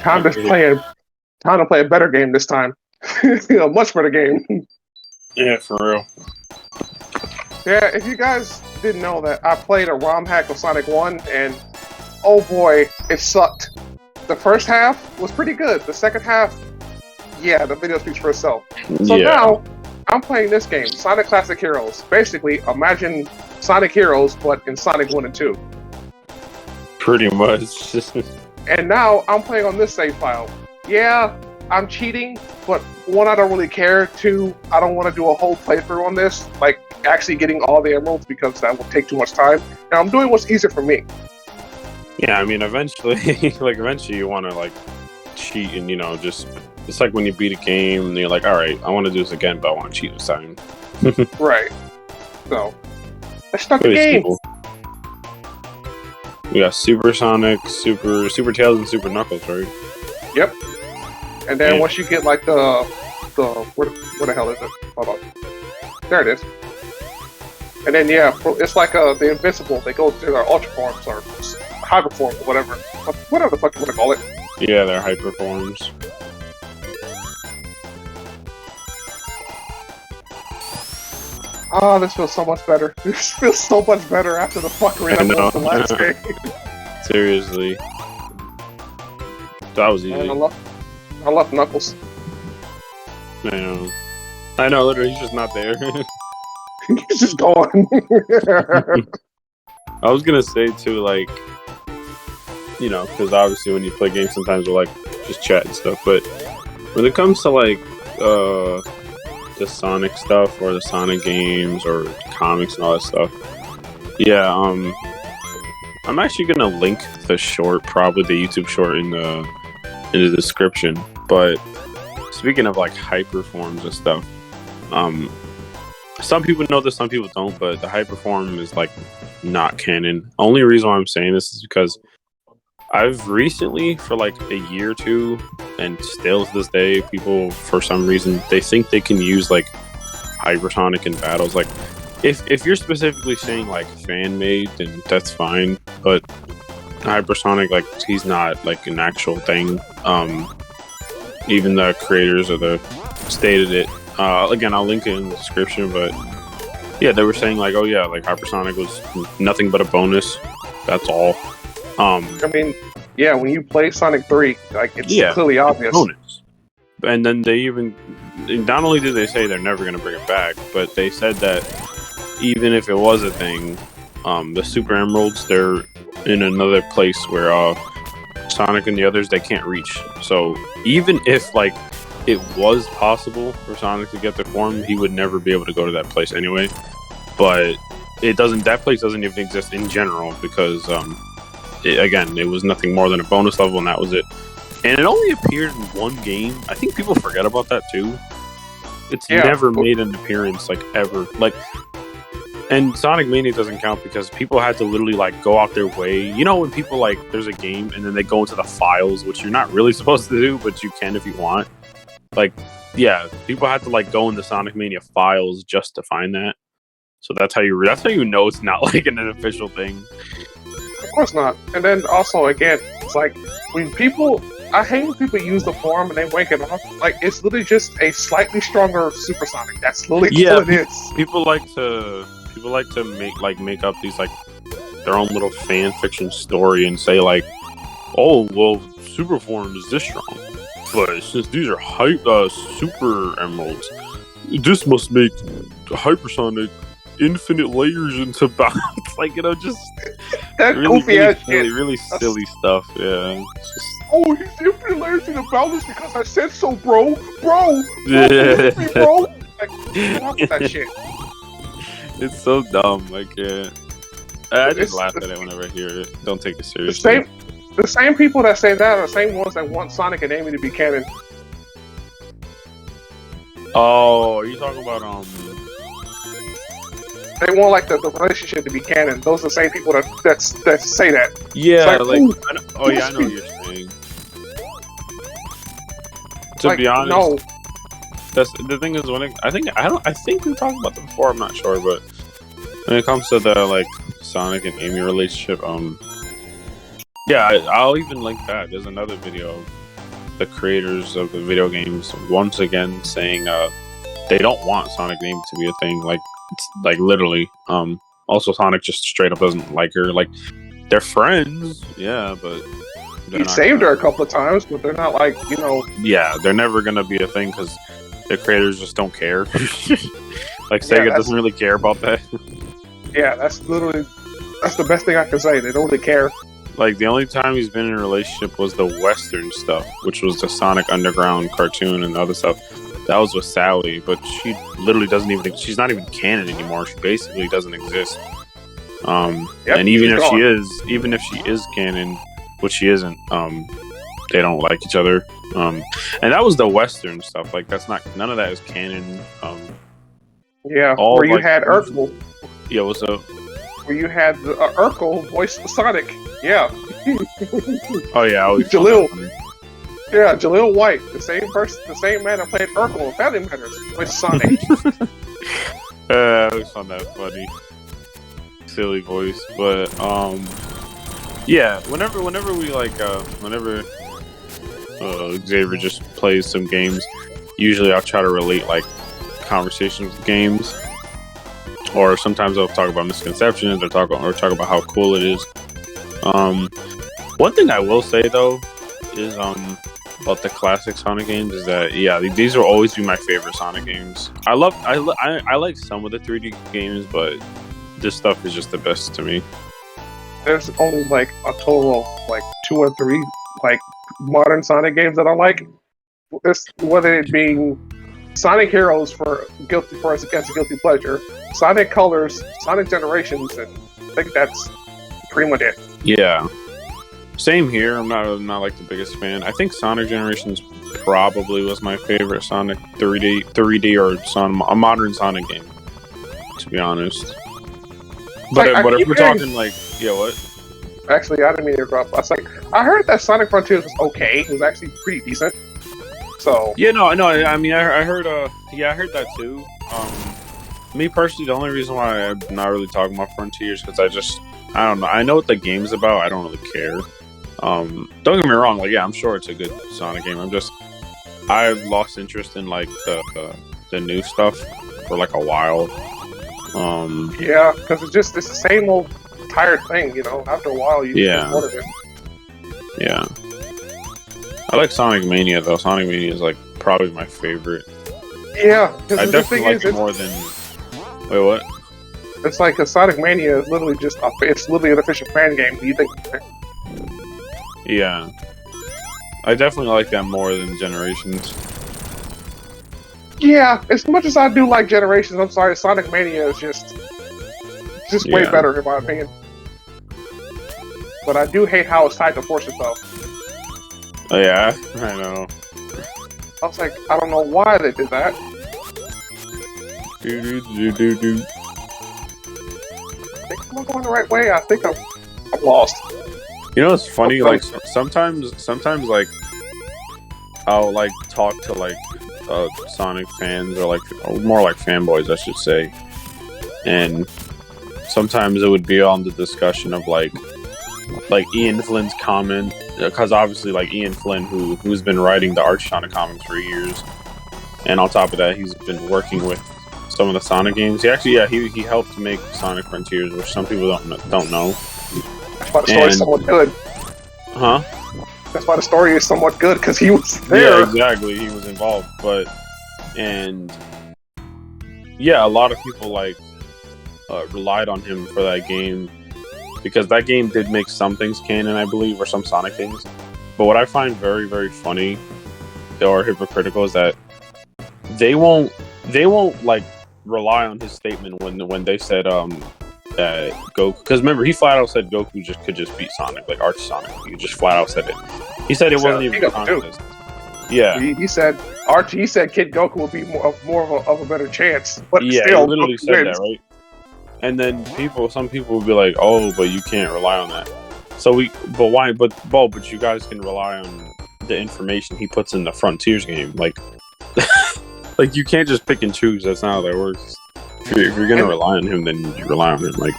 Time to play a better game this time. A much better game. Yeah, for real. Yeah, if you guys didn't know that, I played a ROM hack of Sonic 1, and oh boy, it sucked. The first half was pretty good. The second half, yeah, the video speaks for itself. So now, I'm playing this game, Sonic Classic Heroes. Basically, imagine Sonic Heroes, but in Sonic 1 and 2. Pretty much. And now, I'm playing on this save file. Yeah, I'm cheating, but one, I don't really care. Two, I don't want to do a whole playthrough on this, like actually getting all the emeralds, because that will take too much time. And I'm doing what's easier for me. Yeah, I mean, eventually, eventually you want to, cheat and, just... It's like when you beat a game and you're like, all right, I want to do this again, but I want to cheat this time. Right. So, let's start the game. Simple. We got Super Sonic, Super Tails, and Super Knuckles, right? Yep. And then once you get like the where the hell is it? Hold on. There it is. And then it's like the Invincible. They go to their Ultra Forms or Hyper Forms or whatever the fuck you want to call it. Yeah, they're Hyper Forms. Oh, this feels so much better. This feels so much better after the fuckery of the last game. Seriously. That was easy. I love Knuckles. I know, literally, he's just not there. He's just gone. I was gonna say, too, because obviously when you play games, sometimes we'll, just chat and stuff, but when it comes to, the Sonic stuff or the Sonic games or comics and all that stuff. Yeah, I'm actually gonna link the short, probably the YouTube short in the description. But speaking of hyperforms and stuff, some people know this, some people don't. But the hyperform is not canon. Only reason why I'm saying this is because I've recently, for a year or two, and still to this day, people, for some reason, they think they can use Hypersonic in battles. If you're specifically saying fan-made, then that's fine. But Hypersonic, he's not an actual thing. Even the creators of the stated it. Again, I'll link it in the description. But yeah, they were saying oh yeah, Hypersonic was nothing but a bonus. That's all. I mean, yeah, when you play Sonic 3, it's clearly obvious. Bonus. And then they even, not only did they say they're never going to bring it back, but they said that even if it was a thing, the Super Emeralds, they're in another place where Sonic and the others, they can't reach. So even if it was possible for Sonic to get the form, he would never be able to go to that place anyway. But that place doesn't even exist in general because it was nothing more than a bonus level, and that was it. And it only appeared in one game. I think people forget about that too. It's never made an appearance ever. And Sonic Mania doesn't count because people had to literally go out their way. When people there's a game and then they go into the files, which you're not really supposed to do, but you can if you want. People had to go into Sonic Mania files just to find that. So that's how you know it's not an official thing. Of course not. And then also, again, it's when people... I hate when people use the form and they wank it off. It's literally just a slightly stronger Super Sonic. That's literally all it is. People like to make up these, their own little fan fiction story and say, oh, well, Super Form is this strong. But since these are Super Emeralds, this must make Hypersonic infinite layers into bounds. Just that goofy ass shit. Really silly stuff. Yeah. Oh, he's infinite layers into bounds because I said so, bro. Bro. Yeah. Bro. Fuck that shit. It's so dumb. I can't. I just laugh at it whenever I hear it. Don't take it seriously. The same people that say that are the same ones that want Sonic and Amy to be canon. Oh, are you talking about They want the relationship to be canon. Those are the same people that say that. Yeah, I know what you're saying. To be honest, no. That's the thing is I think we talked about that before. I'm not sure, but when it comes to the Sonic and Amy relationship, yeah, I'll even link that. There's another video the creators of the video games once again saying they don't want Sonic name to be a thing. Like literally. Also, Sonic just straight up doesn't like her. Like, they're friends, yeah, but he saved her a couple of times, but they're not like, Yeah, they're never gonna be a thing because the creators just don't care. Like Sega doesn't really care about that. Yeah, that's the best thing I can say. They don't really care. Like, the only time he's been in a relationship was the Western stuff, which was the Sonic Underground cartoon and the other stuff. That was with Sally, but she literally doesn't even. She's not even canon anymore. She basically doesn't exist. And even if she is canon, which she isn't, they don't like each other. And that was the Western stuff. Like, none of that is canon. Yeah, where you had Urkel. Yeah, what's up? Where you had Urkel voice Sonic. Yeah. Oh yeah, Jaleel. Yeah, Jaleel White, the same person, the same man that played Urkel in Family Matters, with Sonic. I always found that funny, silly voice. But yeah, whenever we whenever Xavier just plays some games, usually I'll try to relate like conversations with games, or sometimes I'll talk about misconceptions or talk about how cool it is. One thing I will say though is about the classic Sonic games is that these will always be my favorite Sonic games. I like some of the 3D games, but this stuff is just the best to me. There's only like a total of like 2 or 3 like modern Sonic games that I like. Whether it being Sonic Heroes for us against a guilty pleasure, Sonic Colors, Sonic Generations, and I think that's pretty much it. Yeah. Same here. I'm not like the biggest fan. I think Sonic Generations probably was my favorite Sonic 3D or a modern Sonic game, to be honest. But if we're talking like, what? Actually, I didn't mean to interrupt. I heard that Sonic Frontiers was okay. It was actually pretty decent. So yeah, no. I mean, I heard. I heard that too. Me personally, the only reason why I'm not really talking about Frontiers because I don't know. I know what the game's about. I don't really care. Don't get me wrong. Like, yeah, I'm sure it's a good Sonic game. I've lost interest in like the new stuff for like a while. Yeah, because it's the same old tired thing. After a while, you just wanted it. Yeah. I like Sonic Mania though. Sonic Mania is like probably my favorite. Yeah, I definitely like it more than. Wait, what? It's like a Sonic Mania is literally it's literally an official fan game. Do you think? Yeah, I definitely like that more than Generations. Yeah, as much as I do like Generations, I'm sorry, Sonic Mania is just way better in my opinion. But I do hate how it's tied to Forces though. Oh yeah, I know. I was like, I don't know why they did that. Do. I think I'm going the right way. I think I'm lost. It's funny. Like sometimes like I'll like talk to like Sonic fans or more like fanboys, I should say, and sometimes it would be on the discussion of like Ian Flynn's comment, because obviously like Ian Flynn who's been writing the Arch Sonic comics for years, and on top of that he's been working with some of the Sonic games. He helped make Sonic Frontiers, which some people don't know. That's why the story is somewhat good. Huh? That's why the story is somewhat good, because he was there. Yeah, exactly. He was involved. A lot of people relied on him for that game, because that game did make some things canon, I believe, or some Sonic things. But what I find very, very funny or hypocritical is that they won't like rely on his statement when they said that Goku, because remember he flat out said Goku could just beat Sonic, like Arch Sonic. He just flat out said it. He said it wasn't even a contest. Yeah, he said Kid Goku would be more of a better chance. But yeah, still, he literally said that, right? And then some people will be like, "Oh, but you can't rely on that." But why? But you guys can rely on the information he puts in the Frontiers game, like you can't just pick and choose. That's not how that works. If you're gonna rely on him, then you rely on him. Like,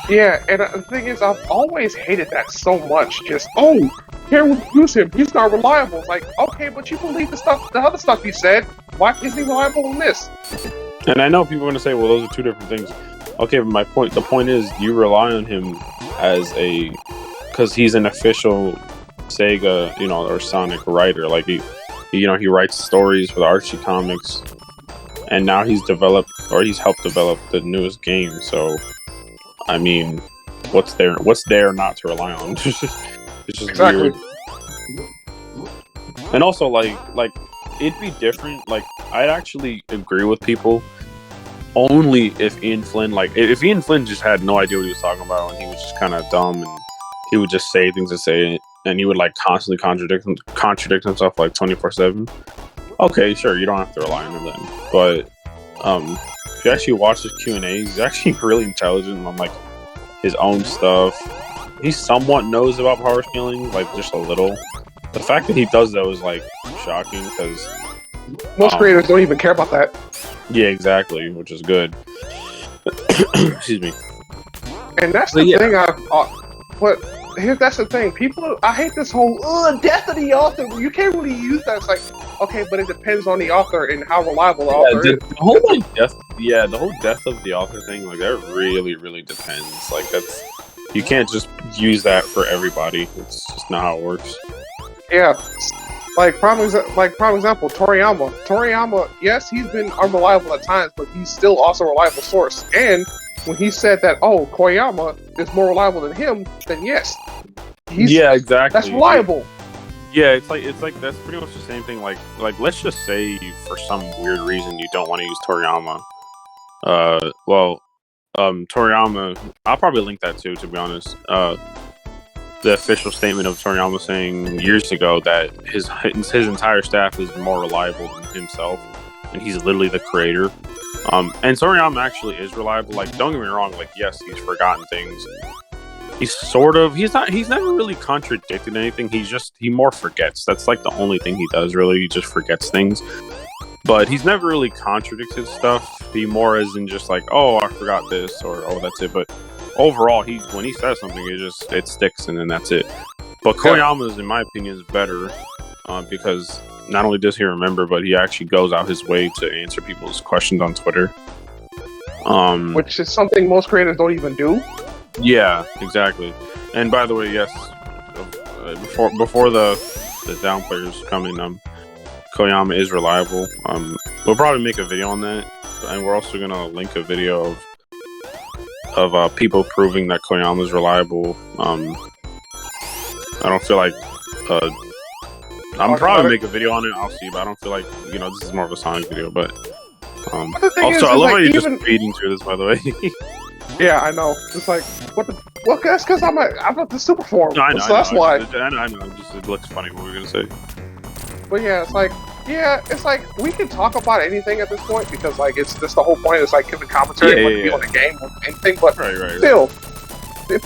Yeah, and the thing is, I've always hated that so much. Just, oh, can't use him. He's not reliable. It's like, okay, but you believe the other stuff he said. Why isn't he reliable in this? And I know people are going to say, well, those are two different things. Okay, but the point is, you rely on him because he's an official Sega, or Sonic writer. Like he writes stories for the Archie comics, and now he's helped develop the newest game. So, I mean, what's there not to rely on? It's just exactly. weird. And also, like it'd be different. Like, I'd actually agree with people only if Ian Flynn, if Ian Flynn just had no idea what he was talking about, and he was just kind of dumb, and he would just say things to say it, and he would constantly contradict himself 24/7. Okay, sure, you don't have to rely on him then. But if you actually watch his Q&A, he's actually really intelligent on his own stuff. He somewhat knows about power scaling, just a little. The fact that he does though is shocking because most creators don't even care about that. Yeah, exactly, which is good. Excuse me. And that's the thing. That's the thing. I hate this whole death of the author. You can't really use that. It's like, okay, but it depends on the author and how reliable the author is. The whole the whole death of the author thing, that really, really depends. You can't just use that for everybody. It's just not how it works. Yeah. Prime example, Toriyama. Toriyama, yes, he's been unreliable at times, but he's still also a reliable source. And when he said that, Koyama is more reliable than him, then yes, exactly. That's reliable. Yeah, it's like that's pretty much the same thing. Let's just say for some weird reason you don't want to use Toriyama. Toriyama, I'll probably link that too, to be honest. The official statement of Toriyama saying years ago that his entire staff is more reliable than himself, and he's literally the creator. And Toriyama actually is reliable. Don't get me wrong. Yes, he's forgotten things. He's never really contradicted anything. He more forgets. That's the only thing he does really. He just forgets things. But he's never really contradicted stuff. He more as in just oh, I forgot this, or oh, that's it. But overall, when he says something, it sticks, and then that's it. But Koyama's, in my opinion, is better because not only does he remember, but he actually goes out his way to answer people's questions on Twitter. Which is something most creators don't even do. Yeah, exactly. And by the way, yes, before the down players come in, Koyama is reliable. We'll probably make a video on that, and we're also gonna link a video of people proving that Koyama is reliable. I don't feel like I'm probably make a video on it. I'll see, but I don't feel like this is more of a Sonic video. But also, I love how you're just feeding through this, by the way. Yeah, I know. It's what the? Well, that's because I'm at the super form. No, I know. So that's why. I know. It looks funny. What we're gonna say. But yeah, it's we can talk about anything at this point because it's just the whole point is giving commentary on the game or anything. But still,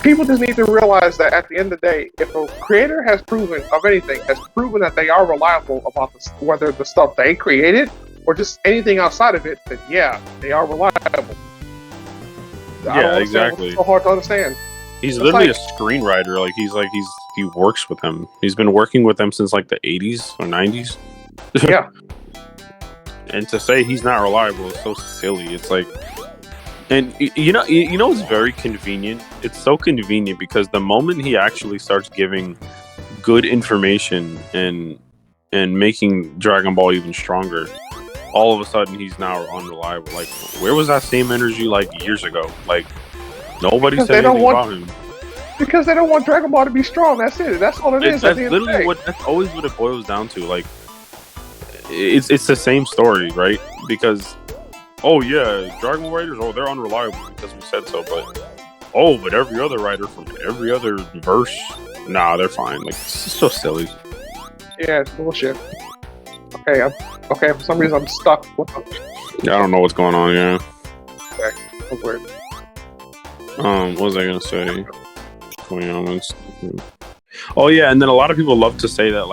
people just need to realize that at the end of the day, if a creator has proven that they are reliable about whether the stuff they created or just anything outside of it, then yeah, they are reliable. Yeah, exactly. It's so hard to understand. He's literally a screenwriter. He works with them. He's been working with them since the 80s or 90s. Yeah. And to say he's not reliable is so silly. It's and it's very convenient. It's so convenient because the moment he actually starts giving good information and making Dragon Ball even stronger, all of a sudden he's now unreliable. Where was that same energy years ago? Nobody said anything about him. Because they don't want Dragon Ball to be strong. That's it. That's all it is. That's literally that's always what it boils down to. It's the same story, right? Because Dragon Ball writers, they're unreliable because we said so. But every other writer from every other verse, nah, they're fine. It's so silly. Yeah, it's bullshit. Okay. For some reason, I'm stuck. I don't know what's going on. Yeah. Okay. Weird. What was I gonna say? Oh yeah, and then a lot of people love to say that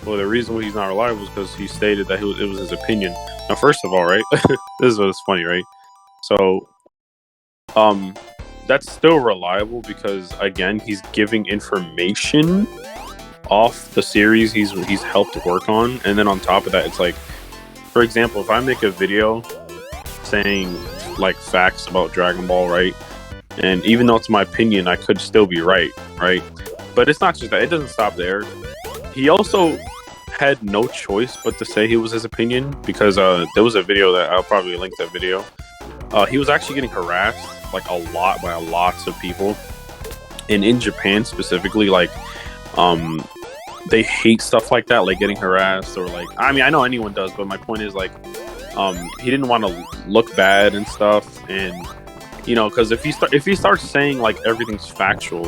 the reason why he's not reliable is because he stated that it was his opinion. Now, first of all, right, this is what's funny, right? So, that's still reliable because again, he's giving information off the series he's helped work on, and then on top of that, it's like, for example, if I make a video saying like facts about Dragon Ball, right? And even though it's my opinion, I could still be right? But it's not just that; it doesn't stop there. He also had no choice but to say he was his opinion because there was a video that I'll probably link that video. He was actually getting harassed like a lot by lots of people, and in Japan specifically, like they hate stuff like that, like getting harassed or like, I mean, I know anyone does, but my point is like he didn't want to look bad and stuff, and you know, because if he starts saying like everything's factual,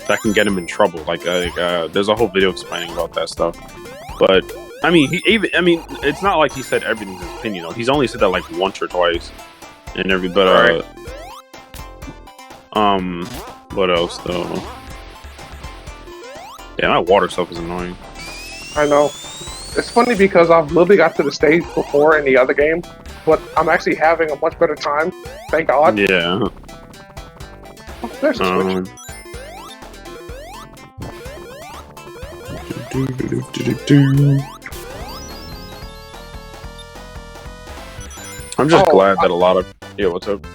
that can get him in trouble. Like there's a whole video explaining about that stuff. But I mean, it's not like he said everything's his opinion though. He's only said that like once or twice, and what else though? Yeah, that water stuff is annoying. I know. It's funny because I've literally got to the stage before in the other game, but I'm actually having a much better time. Thank God. Yeah. Oh, there's a switch. I'm just glad that a lot of... Yeah, what's up?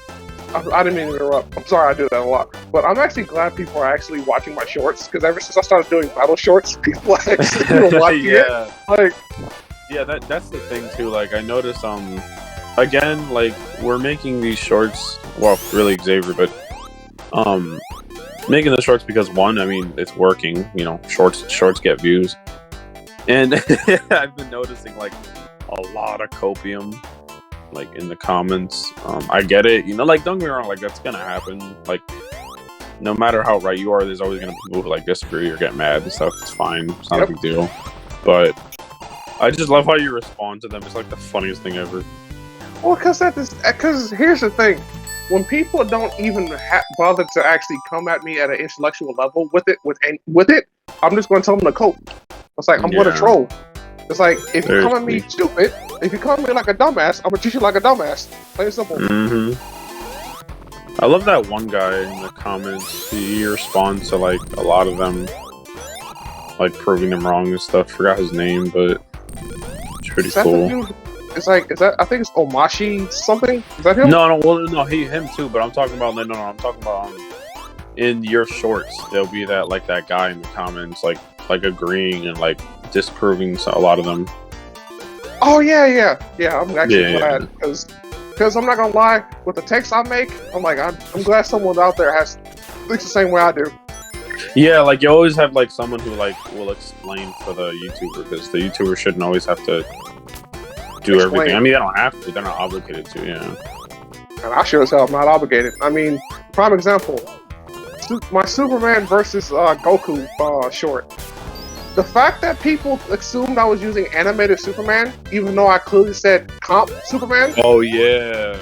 I didn't mean to interrupt. I'm sorry I do that a lot. But I'm actually glad people are actually watching my shorts, because ever since I started doing battle shorts, people actually watching it. Like, yeah, that's the thing too. Like, I noticed, again, like, we're making these shorts, well, really Xavier, but, making the shorts because one, I mean, it's working, you know, shorts get views. And I've been noticing, like, a lot of copium, like, in the comments. I get it, you know, like, don't get me wrong, like, that's gonna happen. Like, no matter how right you are, there's always gonna be people who, like, disagree or get mad and stuff. It's fine. It's not a big deal. But I just love how you respond to them. It's, like, the funniest thing ever. Well, because here's the thing. When people don't even bother to actually come at me at an intellectual level with it, I'm just going to tell them to cope. It's like, I'm going to troll. It's like, if you come at me stupid, if you come at me like a dumbass, I'm going to treat you like a dumbass. Plain and simple. I love that one guy in the comments. He responds to, like, a lot of them, like, proving them wrong and stuff. Forgot his name, but it's pretty cool. It's like, I think it's Omashi something? Is that him? No, him too, but I'm talking about, I'm talking about in your shorts, there'll be that guy in the comments, like agreeing and, like, disproving a lot of them. Oh, yeah, I'm actually glad, because I'm not gonna lie, with the text I make, I'm like, I'm glad someone out there thinks the same way I do. Yeah, like, you always have, like, someone who, like, will explain for the YouTuber, because the YouTuber shouldn't always have to do everything. I mean, they don't have to. They're not obligated to, yeah. And I sure as hell am not obligated. I mean, prime example, my Superman versus Goku short. The fact that people assumed I was using animated Superman, even though I clearly said comp Superman. Oh, yeah.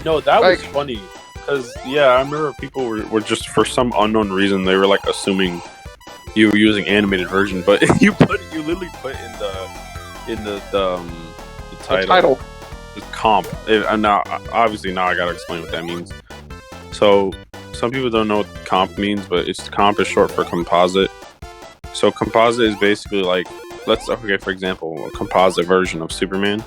No, that was funny. Because, yeah, I remember people were just, for some unknown reason, they were, like, assuming you were using animated version, but you literally put in the title. It's comp. And now I gotta explain what that means. So some people don't know what comp means, but comp is short for composite. So composite is basically like, for example, a composite version of Superman.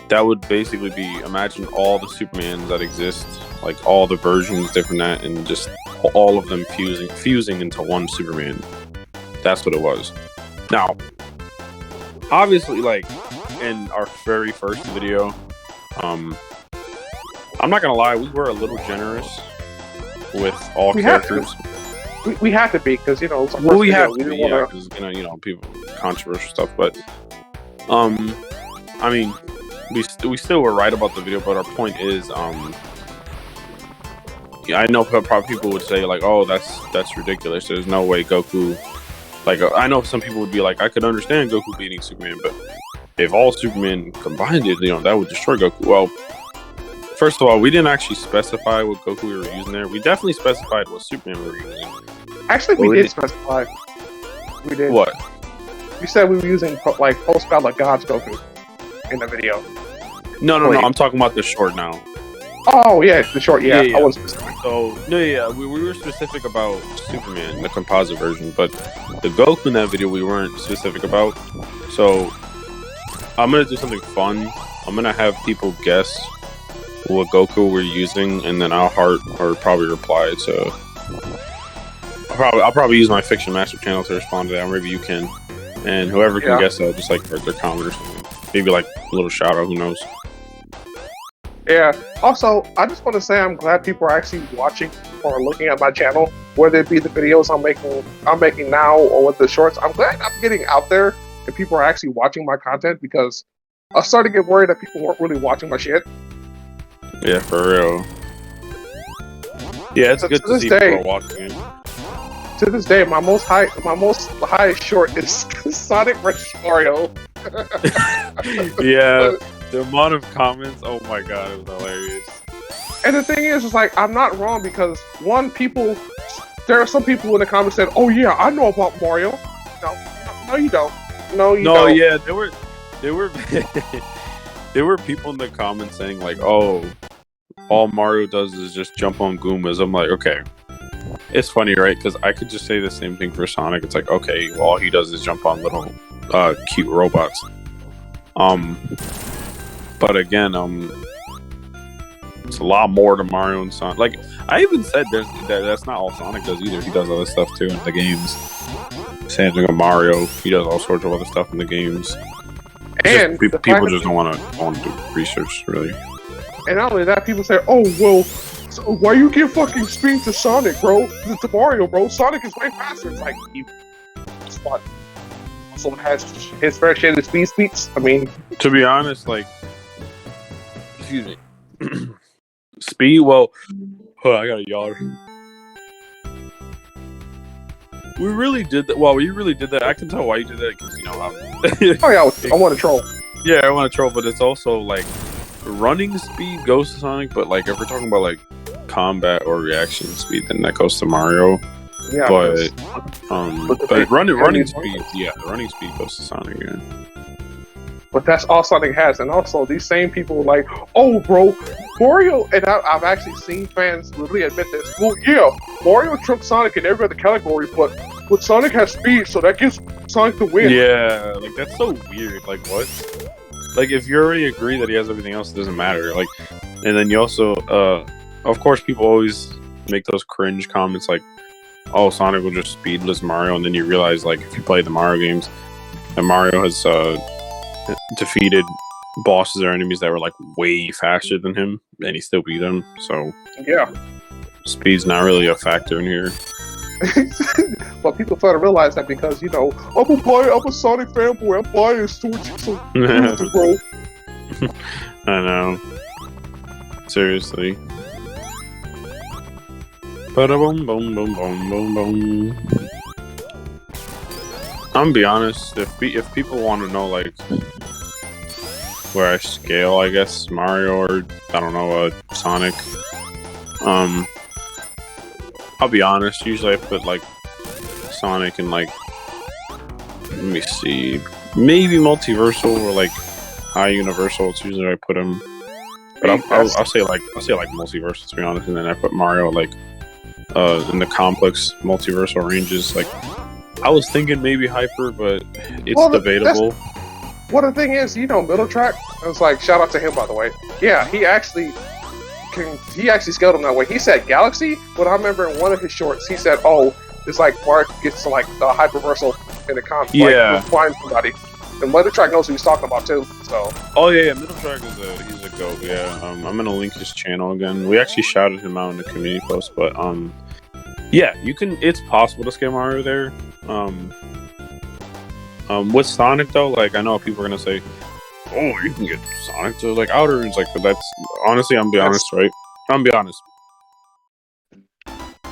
That would basically be, imagine all the Supermans that exist, like all the versions, different that, and just all of them fusing into one Superman. That's what it was. Now, obviously, like, in our very first video, I'm not gonna lie, we were a little generous with all characters. We had to be, because, you know, we have to be, yeah, because, you know, people, controversial stuff, but, I mean, we still were right about the video, but our point is, yeah, I know probably people would say, like, oh, that's ridiculous, there's no way Goku, like, I know some people would be like, I could understand Goku beating Superman, but if all Superman combined it, you know, that would destroy Goku. Well, first of all, we didn't actually specify what Goku we were using there. We definitely specified what Superman we were using. Actually, we did specify. We did. What? We said we were using, like, post-battle God's Goku in the video. No, I'm talking about the short now. Oh yeah, the short. Yeah, I was. So no, yeah, we were specific about Superman, the composite version, but the Goku in that video we weren't specific about. So I'm gonna do something fun. I'm gonna have people guess what Goku we're using, and then I'll heart or probably reply to. I'll probably use my Fiction Master channel to respond to that. Or maybe you can, and whoever can guess that, just like write their comment or something. Maybe like a little shout out. Who knows? Yeah. Also, I just want to say I'm glad people are actually watching or looking at my channel, whether it be the videos I'm making now or with the shorts. I'm glad I'm getting out there and people are actually watching my content, because I started to get worried that people weren't really watching my shit. Yeah, for real. Yeah, it's good to see people are watching it. To this day, my most highest short is Sonic vs. Mario. Yeah, the amount of comments, oh my god, it was hilarious. And the thing is like, I'm not wrong, because there are some people in the comments said, "Oh yeah, I know about Mario." No, you don't. No, yeah, there were there were people in the comments saying like, "Oh, all Mario does is just jump on Goombas." I'm like, okay. It's funny, right? Because I could just say the same thing for Sonic. It's like, okay, well, all he does is jump on little cute robots. But again, it's a lot more to Mario and Sonic. Like, I even said that's not all Sonic does either. He does other stuff too in the games. Same thing with Mario. He does all sorts of other stuff in the games. And people just don't want to do research, really. And not only that, people say, "Oh, well, so why you give fucking speed to Sonic, bro? To Mario, bro. Sonic is way faster." It's like, what? Someone has his fair share of speed speeds. I mean, to be honest, like, excuse me, speed. Well, I got a yawn. We really did that. Well, you really did that. I can tell why you did that, because oh yeah, I want to troll. Yeah, I want to troll, but it's also like running speed goes to Sonic, but like if we're talking about like combat or reaction speed, then that goes to Mario. Yeah, but running speed, yeah, the running speed goes to Sonic. Yeah. But that's all Sonic has, and also these same people are like, "Oh, bro, Mario," and I've actually seen fans really admit this. Well, yeah, Mario trumps Sonic in every other category, but Sonic has speed, so that gives Sonic the win. Yeah, like that's so weird. Like what? Like if you already agree that he has everything else, it doesn't matter. Like, and then you also, of course, people always make those cringe comments like, "Oh, Sonic will just speedless Mario," and then you realize like if you play the Mario games, and Mario has defeated bosses or enemies that were like way faster than him, and he still beat them. So yeah, speed's not really a factor in here. But people fail to realize that, because I'm a Sonic fanboy. I'm biased towards you, so bro. I know. Seriously. Ba-da-boom, boom, boom, boom, boom, boom. I'm gonna be honest. If people want to know like where I scale, I guess Mario or I don't know, Sonic. I'll be honest. Usually I put like Sonic in like, let me see, maybe multiversal or like high universal. It's usually where I put him. But I'll say like multiversal, to be honest, and then I put Mario like in the complex multiversal ranges. Like I was thinking maybe hyper, but it's debatable. Well, the thing is, Middle Track. It's like, shout out to him, by the way. Yeah, he actually scaled him that way. He said Galaxy, but I remember in one of his shorts, he said, "Oh, it's like Mark gets to like the hyperversal in the conflict, like, find somebody." And Middle Track knows who he's talking about too. So. Oh yeah, Middle Track he's a goat. Yeah, I'm gonna link his channel again. We actually shouted him out in the community post, but yeah, you can. It's possible to scale Mario there. With Sonic though, like I know people are gonna say, "Oh, you can get Sonic to like outer." It's like, but that's honestly, I'm gonna be honest, right? I'm gonna be honest.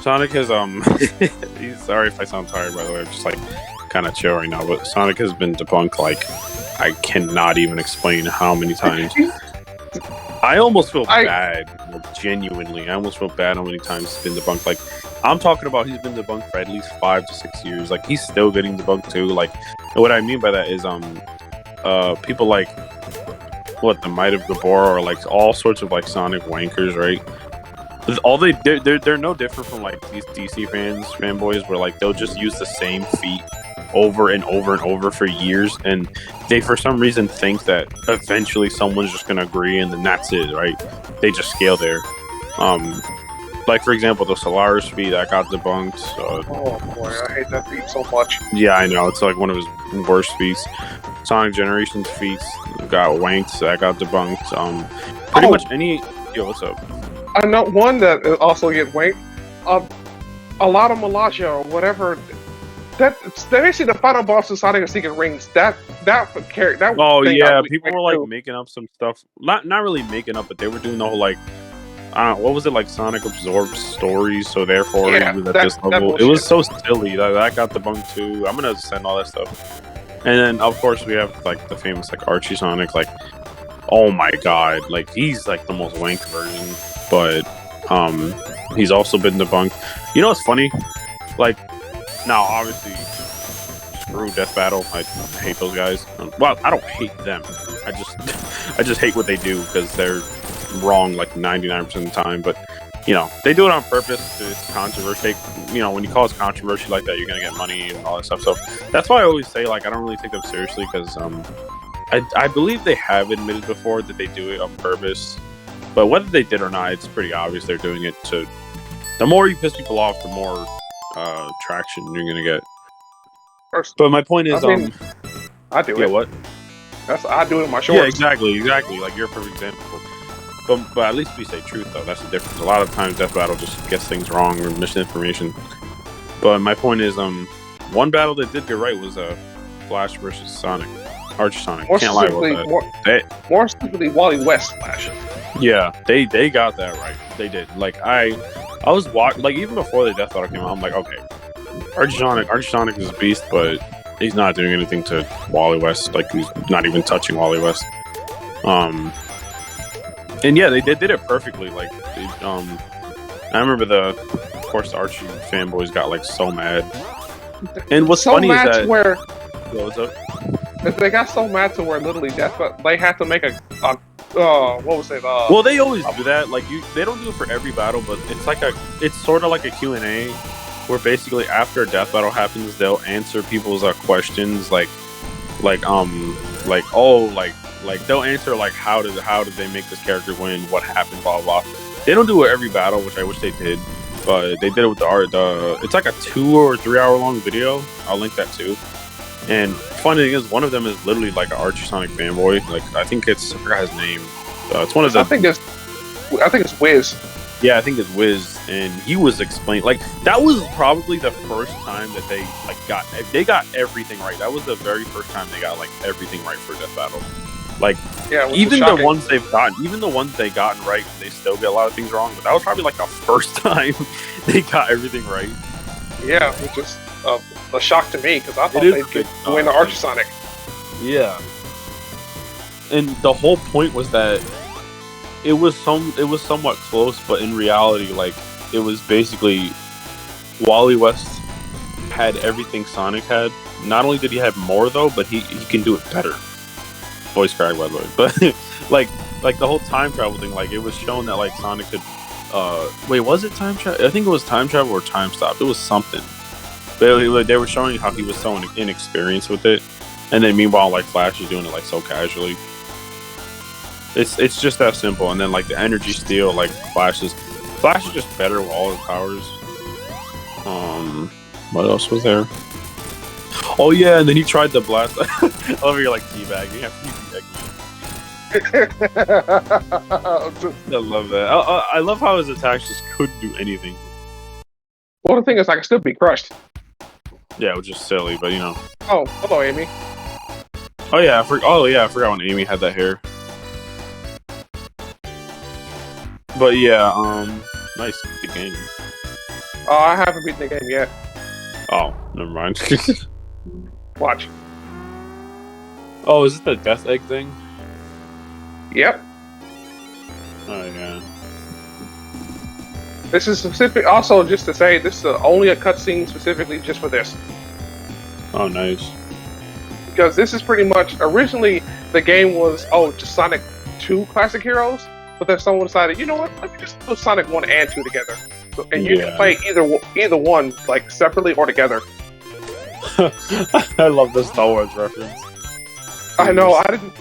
Sonic has sorry if I sound tired, by the way. I'm just like kind of chill right now. But Sonic has been debunked like I cannot even explain how many times. I almost feel bad, genuinely. I almost feel bad how many times it's been debunked. Like, I'm talking about he's been debunked for at least 5 to 6 years. Like, he's still getting debunked too. Like, and what I mean by that is, people like, what the Might of Gabor or like all sorts of like Sonic wankers, right? All they're no different from like these DC fanboys, where like they'll just use the same feat over and over and over for years, and they for some reason think that eventually someone's just gonna agree, and then that's it, right? They just scale there. Like for example, the Solaris feat that got debunked. Oh boy, I hate that feat so much. Yeah, I know, it's like one of his worst feats. Sonic Generations feats got wanked, that got debunked. Pretty much any. Yo, what's up? I know one that also get wanked. A lot of Malaja or whatever. That's basically the final boss of Sonic and Secret Rings. That character. Oh yeah, people were like making up some stuff. Not really making up, but they were doing the whole like, I don't know, what was it, like Sonic absorbs stories, so therefore he was at this level. It was so silly. That got debunked too. I'm gonna send all that stuff. And then of course we have like the famous like Archie Sonic. Like, oh my god, like he's like the most wanked version. But he's also been debunked. You know what's funny? Like, now obviously screw Death Battle. I hate those guys. Well, I don't hate them. I just hate what they do because they're wrong like 99% of the time. But you know, they do it on purpose. It's controversy. You know, when you cause controversy like that, you're gonna get money and all that stuff. So that's why I always say like I don't really take them seriously because I believe they have admitted before that they do it on purpose. But whether they did or not, it's pretty obvious they're doing it to. The more you piss people off, the more traction you're gonna get. But my point is, I do it. Yeah, what? I do it in my shorts. Yeah, exactly. Like you're a perfect example. But at least we say truth though. That's the difference. A lot of times, Death Battle just gets things wrong or misinformation. But my point is, one battle that did get right was Flash versus Sonic, Archie Sonic. Can't lie about that. More specifically, Wally West Flash. Yeah, they got that right. They did. Like I was watching, like even before the Death Battle came out, I'm like, okay, Archie Sonic is a beast, but he's not doing anything to Wally West. Like he's not even touching Wally West. And yeah, they did it perfectly. Like, I remember of course, the Archie fanboys got like so mad. And what's funny is that what's up? They got so mad to where literally they had to make a what was it? Well, they always do that. Like they don't do it for every battle, but it's sort of like a Q&A where basically after a death battle happens, they'll answer people's questions like they'll answer like how did they make this character win, what happened, blah blah blah. They don't do it every battle, which I wish they did, but they did it with the art. It's like a 2 or 3 hour long video. I'll link that too. And funny thing is, one of them is literally like an Archie Sonic fanboy. Like I forgot his name. It's one of the. I think it's Wiz. Yeah, I think it's Wiz, and he was explaining like that was probably the first time that they got everything right. That was the very first time they got like everything right for Death Battle. Like even the ones they've gotten right, they still get a lot of things wrong. But that was probably like the first time they got everything right. Yeah, which is a shock to me because I thought they'd win the Archie Sonic. Yeah, and the whole point was that it was somewhat close, but in reality, like it was basically Wally West had everything Sonic had. Not only did he have more though, but he can do it better. Voice crack, by the way, but like the whole time travel thing, like it was shown that like Sonic could. Wait, was it time travel? I think it was time travel or time stop. It was something. They were showing how he was so inexperienced with it, and then meanwhile, like Flash is doing it like so casually. It's just that simple. And then like the energy steal, like Flash is just better with all his powers. What else was there? Oh yeah, and then he tried to blast. I love you're like teabagging. I love that. I love how his attacks just couldn't do anything. Well, the thing is, I can still be crushed. Yeah, it was just silly, but you know. Oh, hello, Amy. Oh yeah, I forgot when Amy had that hair. But yeah, nice the game. Oh, I haven't beaten the game yet. Oh, never mind. Watch. Oh, is it the Death Egg thing? Yep. Oh yeah. This is specific. Also, just to say, this is only a cutscene specifically just for this. Oh, nice. Because this is pretty much originally the game was just Sonic two classic heroes, but then someone decided, you know what? Let me just put Sonic 1 and 2 together. So, and you can play either one like separately or together. I love the Star Wars reference. I know, I didn't...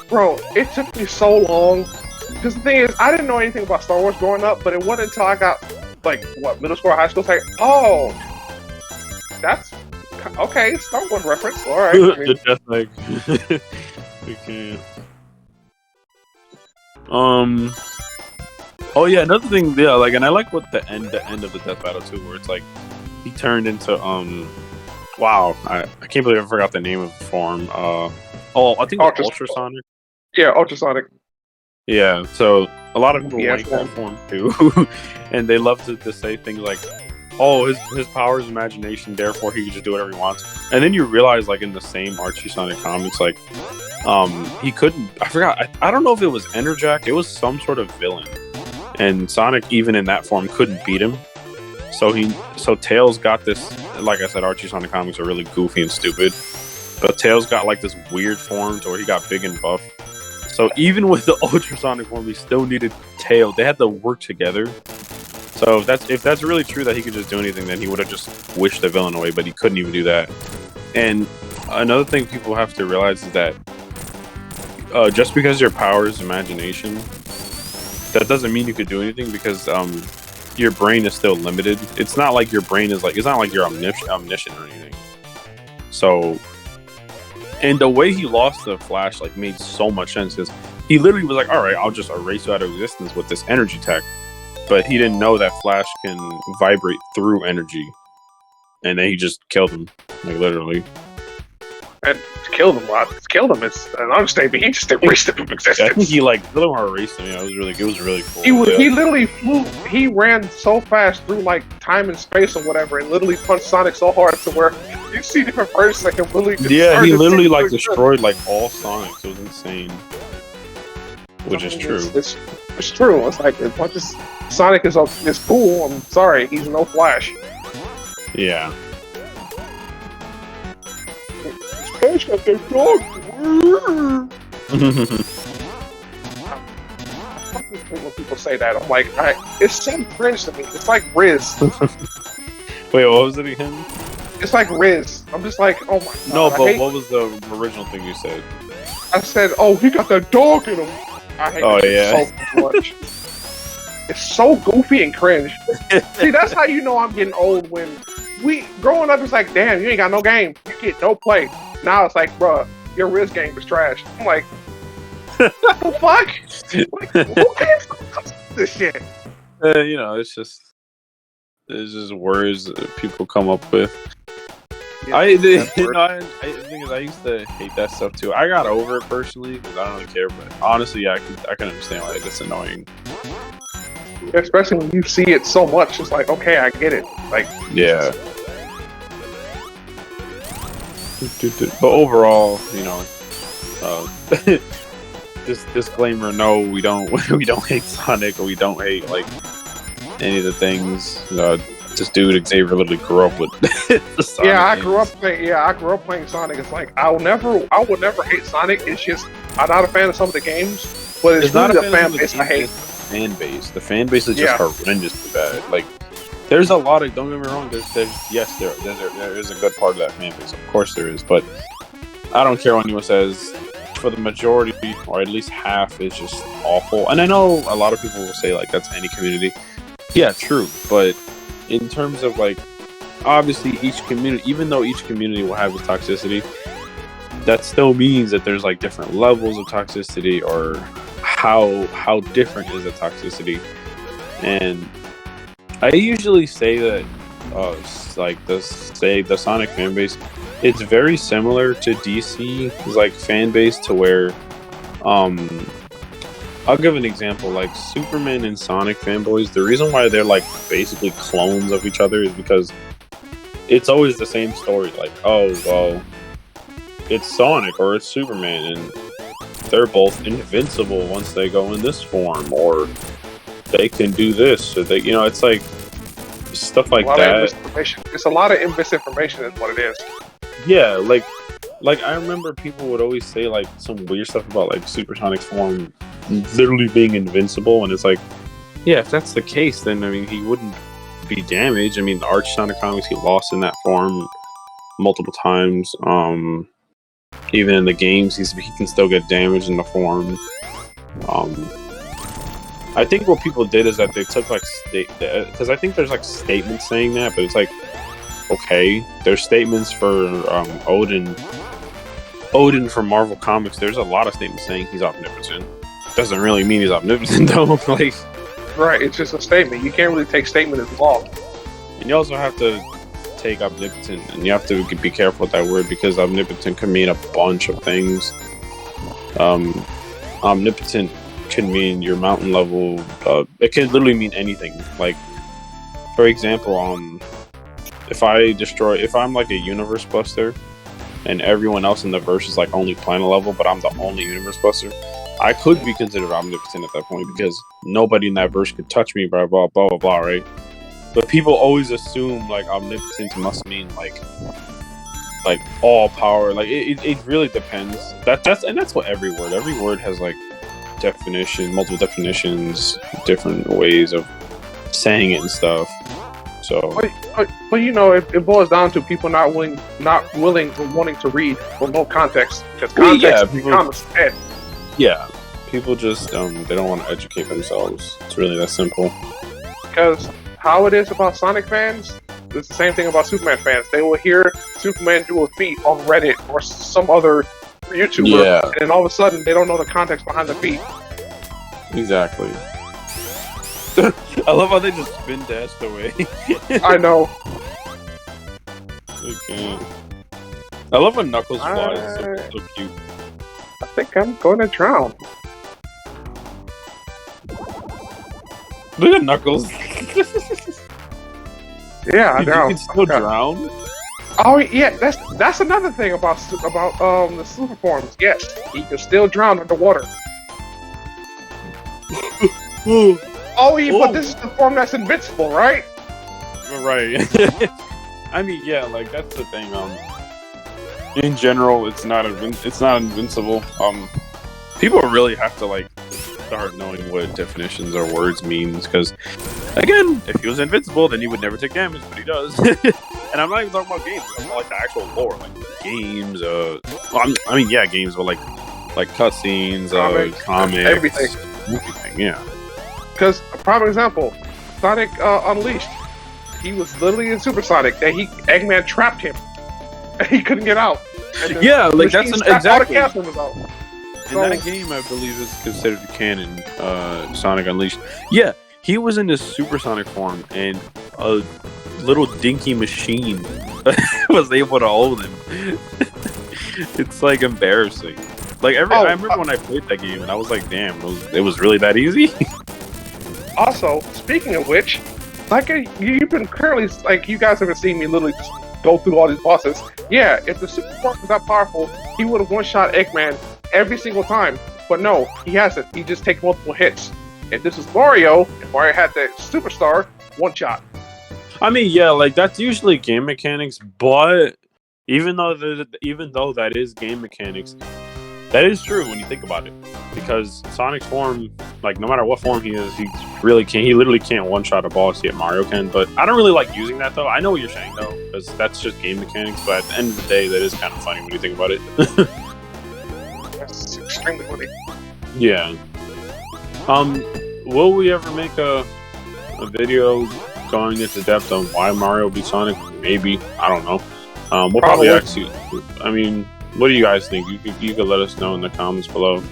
Bro, it took me so long. Because the thing is, I didn't know anything about Star Wars growing up, but it wasn't until I got, like, middle school or high school, it's like, oh, that's... Okay, Star Wars reference, alright. I mean, Just like... we can't... Oh yeah, another thing, yeah, like, and I like what the end of the death battle too, where it's like he turned into wow, I can't believe I forgot the name of the form. I think it was Ultrasonic. Yeah, Ultrasonic. Yeah, so a lot of people Yeah, like that form too, and they love to say things like, "Oh, his power is imagination, therefore he can just do whatever he wants." And then you realize, like in the same Archie Sonic comics, like he couldn't. I forgot. I don't know if it was Enerjack. It was some sort of villain, and Sonic, even in that form, couldn't beat him. So Tails got this. Like I said, Archie Sonic comics are really goofy and stupid. But Tails got like this weird form to where he got big and buff. So even with the Ultrasonic form, he still needed Tails. They had to work together. So if that's really true that he could just do anything, then he would have just wished the villain away. But he couldn't even do that. And another thing people have to realize is that just because your power is imagination, that doesn't mean you could do anything, because your brain is still limited. It's not like your brain is like, it's not like you're omniscient or anything. So, and the way he lost the Flash like made so much sense, because he literally was like, all right, I'll just erase you out of existence with this energy tech. But he didn't know that Flash can vibrate through energy. And then he just killed him, like literally. And killed him. Well, killed him. It's an understatement. He just erased him from existence. I think he like literally erased him. Yeah, it was really cool. He literally flew. He ran so fast through like time and space or whatever, and literally punched Sonic so hard to where you see different versions that can literally. Yeah, he literally like destroyed like all Sonics. It was insane. Which is true. It's true. It's like as much as Sonic is cool, I'm sorry, he's no Flash. Yeah. Flash got their dog. When people say that, I'm like, it's so cringe to me. It's like Riz. Wait, what was it again? It's like Riz. I'm just like, oh my god. No, but what was the original thing you said? I said, oh, he got that dog in him. I hate it so much. It's so goofy and cringe. See, that's how you know I'm getting old. When growing up, it's like, damn, you ain't got no game. You get no play. Now it's like, bruh, your Riz game is trash. I'm like, what the fuck? Like, who cares this shit? You know, it's just words that people come up with. Yeah, the thing is, I used to hate that stuff too. I got over it personally because I don't really care. But honestly, yeah, I can understand why it's annoying. Especially when you see it so much, it's like, okay, I get it. Like, yeah. But overall, you know, this disclaimer: no, we don't hate Sonic, or we don't hate like any of the things. This dude Xavier literally grew up with the Sonic I grew up playing Sonic. It's like I would never hate Sonic. It's just I'm not a fan of some of the games, but it's not really the fan base I hate. The fan base is just horrendously bad. Like, there's a lot of, don't get me wrong, there is a good part of that fan base. Of course there is, but I don't care what anyone says. For the majority, or at least half, is just awful. And I know a lot of people will say like that's any community. Yeah, true, but in terms of like, obviously each community, even though each community will have its toxicity, that still means that there's like different levels of toxicity, or how different is the toxicity. And I usually say that the Sonic fan base, it's very similar to DC's like fan base, to where I'll give an example. Like Superman and Sonic fanboys, the reason why they're like basically clones of each other is because it's always the same story. Like, oh, well, it's Sonic or it's Superman, and they're both invincible once they go in this form, or they can do this, or they, you know, it's like stuff like that. It's a lot of misinformation is what it is. Yeah, like I remember people would always say like some weird stuff about like Supersonic's form literally being invincible, and it's like, yeah, if that's the case, then I mean, he wouldn't be damaged. I mean, the Arch Sonic comics, he lost in that form multiple times. Even in the games, he can still get damaged in the form. I think what people did is that they took like because I think there's like statements saying that, but it's like, okay, there's statements for Odin from Marvel Comics. There's a lot of statements saying he's omnipotent. Doesn't really mean he's omnipotent though. Like, right, it's just a statement. You can't really take statement as law. and you also have to take omnipotent, and you have to be careful with that word because omnipotent can mean a bunch of things. Omnipotent can mean your mountain level. It can literally mean anything. Like, for example, if I'm like a universe buster, and everyone else in the verse is like only planet level, but I'm the only universe buster, I could be considered omnipotent at that point because nobody in that verse could touch me, blah blah blah blah blah, right? But people always assume like omnipotent must mean like all power. Like it really depends. That's what every word has like multiple definitions, different ways of saying it and stuff. So, but you know, it boils down to people not willing or wanting to read with no context, because context becomes head. Yeah, people just they don't want to educate themselves. It's really that simple. Because how it is about Sonic fans, it's the same thing about Superman fans. They will hear Superman do a feat on Reddit or some other YouTuber, and then all of a sudden they don't know the context behind the feat. Exactly. I love how they just spin dashed away. I know. Okay. I love when Knuckles flies. It's so cute. I think I'm going to drown. Look at Knuckles. Yeah, I drown. You can still drown? Oh yeah, that's another thing about the super forms. Yes, he can still drown underwater. But this is the form that's invincible, right? Right. I mean, yeah, like that's the thing. In general, it's not invincible. People really have to like start knowing what definitions or words means, because again, if he was invincible, then he would never take damage, but he does. And I'm not even talking about games. I'm talking like the actual lore, like games. Games, but like cutscenes, comics, everything. Yeah. Because a prime example, Sonic Unleashed. He was literally in Supersonic. That Eggman trapped him, and he couldn't get out. Yeah, like that's exactly. All the was out. And that game, I believe, is considered canon. Sonic Unleashed. Yeah, he was in his supersonic form, and a little dinky machine was able to hold him. It's like embarrassing. Like I remember when I played that game, and I was like, "Damn, it was really that easy." Also, speaking of which, like you've been currently like you guys haven't seen me literally just go through all these bosses. Yeah, if the super form was that powerful, he would have one-shot Eggman every single time. But no, he hasn't. He just takes multiple hits. If this was Mario, if Mario had the superstar, one shot. I mean, yeah, like that's usually game mechanics, but even though that is game mechanics, that is true when you think about it. Because Sonic's form, like no matter what form he is, he literally can't one-shot a boss yet Mario can. But I don't really like using that though. I know what you're saying though, because that's just game mechanics, but at the end of the day, that is kind of funny when you think about it. That's extremely funny. Yeah. Will we ever make a video going into depth on why Mario beat Sonic? Maybe. I don't know. We'll probably ask you. I mean, what do you guys think? You could let us know in the comments below.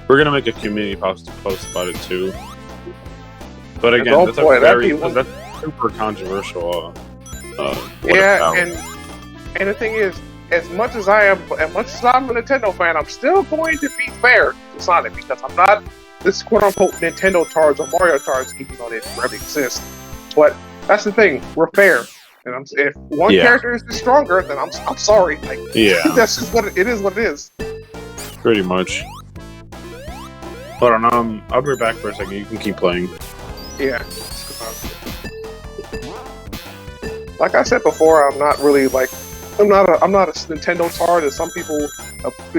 We're gonna make a community post about it too. But again, that's super controversial. Yeah, and the thing is, as much as I'm a Nintendo fan, I'm still going to be fair to Sonic, because I'm not this quote-unquote Nintendo tards or Mario tards, even though they rarely exist. But that's the thing, we're fair. And if one character is the stronger, then I'm sorry. Like, that's just what it is. What it is. Pretty much. Hold on, I'll be back for a second. You can keep playing. Yeah. Like I said before, I'm not a Nintendo tard, as some people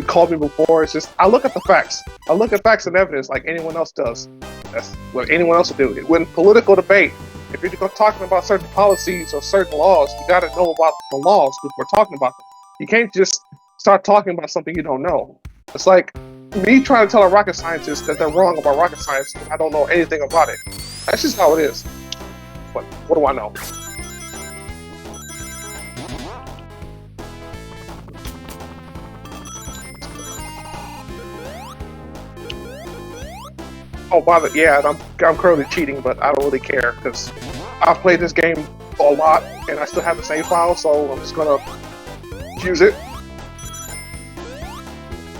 called me before. It's just I look at the facts. I look at facts and evidence like anyone else does. That's what anyone else would do. When political debate, if you're talking about certain policies or certain laws, you got to know about the laws before talking about them. You can't just start talking about something you don't know. It's like me trying to tell a rocket scientist that they're wrong about rocket science and I don't know anything about it. That's just how it is. But what do I know? Oh, by the yeah, I'm currently cheating, but I don't really care because I've played this game a lot and I still have the save file, so I'm just gonna use it.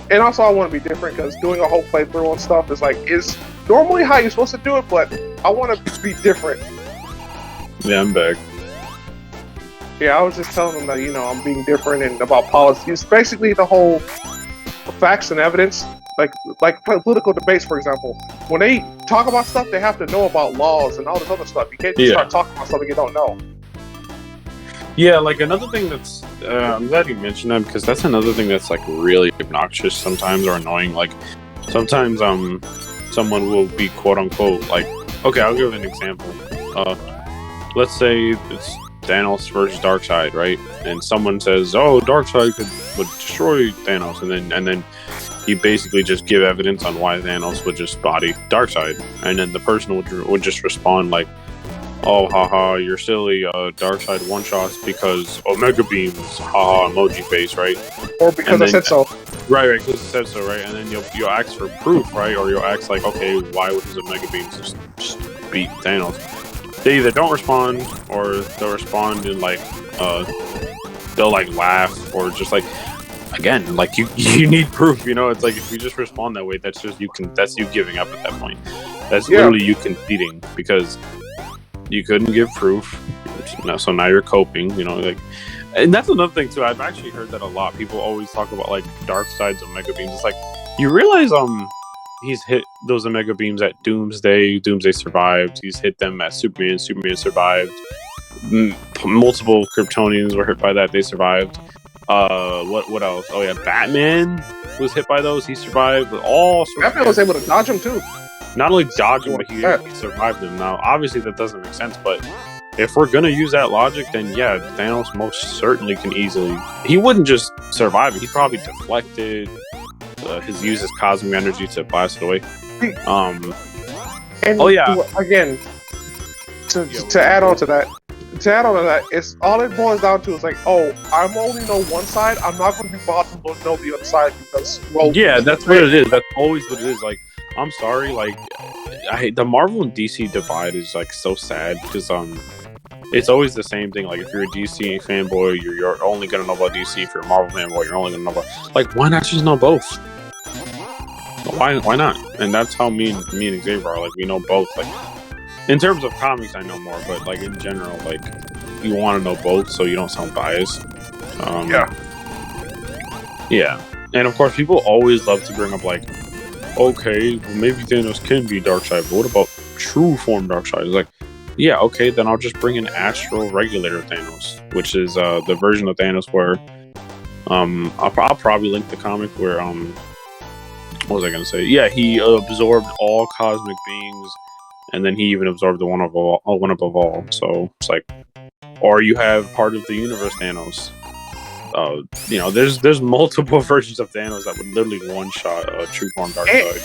And also, I want to be different because doing a whole playthrough and stuff is normally how you're supposed to do it, but I want to be different. Yeah, I'm back. Yeah, I was just telling them that I'm being different and about policies. Basically, the whole facts and evidence. Like political debates, for example, when they talk about stuff, they have to know about laws and all this other stuff. You can't just start talking about something you don't know. Yeah, like another thing that's I'm glad you mentioned that because that's another thing that's like really obnoxious sometimes or annoying. Like sometimes someone will be quote unquote like, okay, I'll give an example. Let's say it's Thanos versus Darkseid, right? And someone says, "Oh, Darkseid would destroy Thanos," and then you basically just give evidence on why Thanos would just body Darkseid, and then the person would just respond like, "Oh, haha, you're silly. Darkseid one shots because Omega beams, haha, emoji face, right?" Or because I said so. Right, because it said so, right? And then you'll ask for proof, right? Or you'll ask like, okay, why would his Omega beams just beat Thanos? They either don't respond or they'll respond and like they'll like laugh or just like again like you need proof, it's like if you just respond that way, that's you giving up at that point. That's literally you conceding because you couldn't give proof, so now you're coping, like. And that's another thing too. I've actually heard that a lot. People always talk about like Darkseid's Omega beams. It's like you realize he's hit those Omega beams at Doomsday. Doomsday survived. He's hit them at Superman. Superman survived. Multiple Kryptonians were hit by that. They survived. What else? Oh yeah, Batman was hit by those. He survived. Batman was able to dodge them too. Not only dodge them, but he survived them. Now, obviously, that doesn't make sense. But if we're gonna use that logic, then yeah, Thanos most certainly can easily. He wouldn't just survive it. He probably deflected. Uses cosmic energy to blast it away. And again, to add on to that, it's all it boils down to is like, oh, I'm only know one side. I'm not going to be bothered to know the other side because that's what it is. That's always what it is. Like, I'm sorry, like, I hate the Marvel and DC divide is like so sad because it's always the same thing. Like, if you're a DC fanboy, you're only gonna know about DC. If you're a Marvel fanboy, you're only gonna know about like, why not just know both? Why not? And that's how me and Xavier are. Like, we know both. Like, in terms of comics, I know more, but like in general, like you want to know both so you don't sound biased. Yeah. And of course, people always love to bring up like, okay, well maybe Thanos can be Darkseid, but what about true form Darkseid? It's like, yeah, okay, then I'll just bring an astral regulator Thanos, which is the version of Thanos where I'll probably link the comic where what was I gonna say? Yeah, he absorbed all cosmic beings, and then he even absorbed the one above all. So it's like, or you have part of the universe Thanos. There's multiple versions of Thanos that would literally one shot true form Darkseid.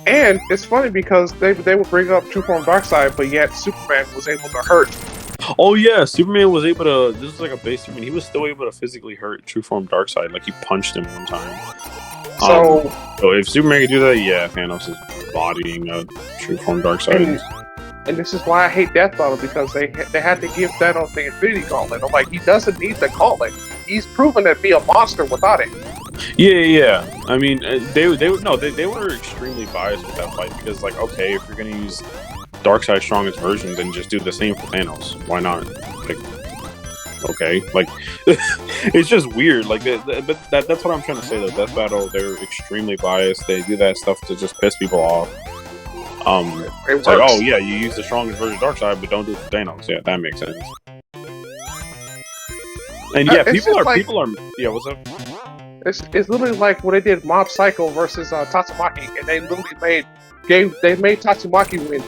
And it's funny because they would bring up true form Darkseid, but yet Superman was able to hurt. Oh yeah, Superman was able to. This is like a base Superman. He was still able to physically hurt true form Darkseid. Like he punched him one time. So if Superman could do that, yeah, Thanos is bodying a true form Darkseid. And this is why I hate Death Battle, because they had to give Thanos the Infinity Gauntlet. I'm like, he doesn't need the gauntlet. He's proven to be a monster without it. Yeah. I mean, they were extremely biased with that fight because, like, okay, if you're gonna use Darkseid's strongest version, then just do the same for Thanos. Why not? Like, okay, like it's just weird. Like, but that's what I'm trying to say. Though Death Battle, they're extremely biased. They do that stuff to just piss people off. It's like, oh yeah, you use the strongest version of Darkseid, but don't do it for Thanos. Yeah, that makes sense. And yeah, people are. Yeah, what's up? It's literally like when they did Mob Psycho versus Tatsumaki, and they literally made Tatsumaki win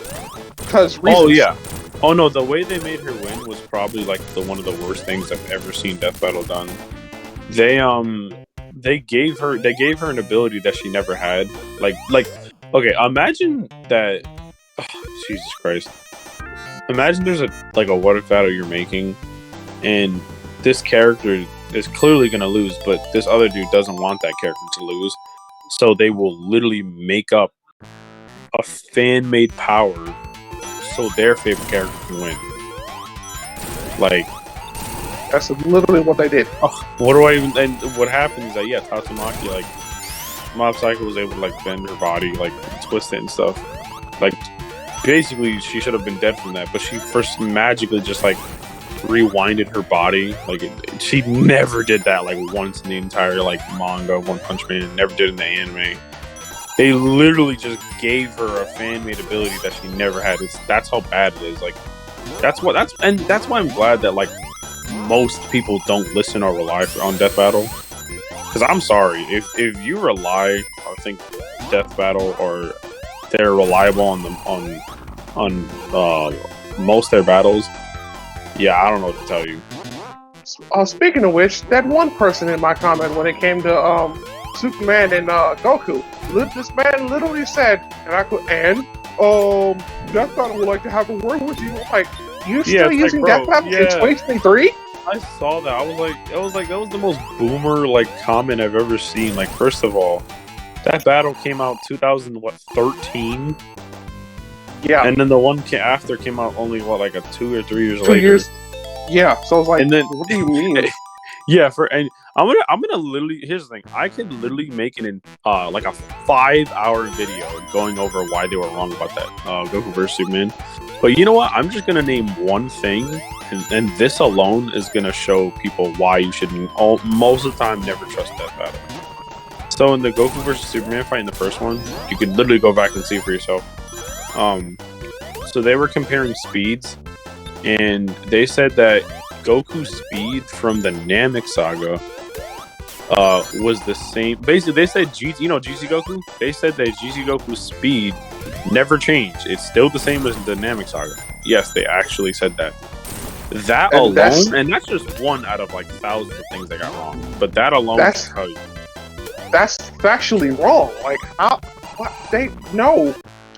because reasons. Oh yeah. Oh no, the way they made her win was probably like one of the worst things I've ever seen Death Battle done. They gave her an ability that she never had. Like okay, imagine that. Oh, Jesus Christ! Imagine there's a what if battle you're making, and this character is clearly gonna lose, but this other dude doesn't want that character to lose, so they will literally make up a fan-made power so their favorite character can win. Like, that's literally what they did. What do I even? And what happened is that Tatsumaki, like, Mob Psycho was able to like bend her body, like twist it and stuff. Like, basically, she should have been dead from that, but she first magically just like rewinded her body. Like, she never did that like once in the entire like manga One Punch Man. Never did in the anime. They literally just gave her a fan-made ability that she never had. That's how bad it is. Like, that's why I'm glad that like most people don't listen or rely on Death Battle. Because I'm sorry, if you rely or think Death Battle or they're reliable on most of their battles, yeah, I don't know what to tell you. Speaking of which, that one person in my comment when it came to Superman and Goku, this man literally said, Death Battle would like to have a word with you. Like, you're still using Death Battle in 2023? I saw that. I was like, that was the most boomer like comment I've ever seen. Like, first of all, that battle came out 2013. Yeah, and then the one after came out only 2 or 3 years later. 2 years. Yeah, so I was like, and then, what do you mean? Yeah, and I'm gonna literally. Here's the thing. I could literally make a 5-hour video going over why they were wrong about that Goku vs Superman. But you know what? I'm just gonna name one thing, and this alone is gonna show people why you should most of the time never trust Death Battle. So in the Goku vs Superman fight, in the first one, you could literally go back and see for yourself. So they were comparing speeds, and they said that Goku's speed from the Namek Saga was the same. Basically, they said GC Goku. They said that GC Goku's speed never changed. It's still the same as the Namek Saga. Yes, they actually said that. That and alone, and that's just one out of like thousands of things they got wrong. But that alone, that's factually wrong. Like, how? What?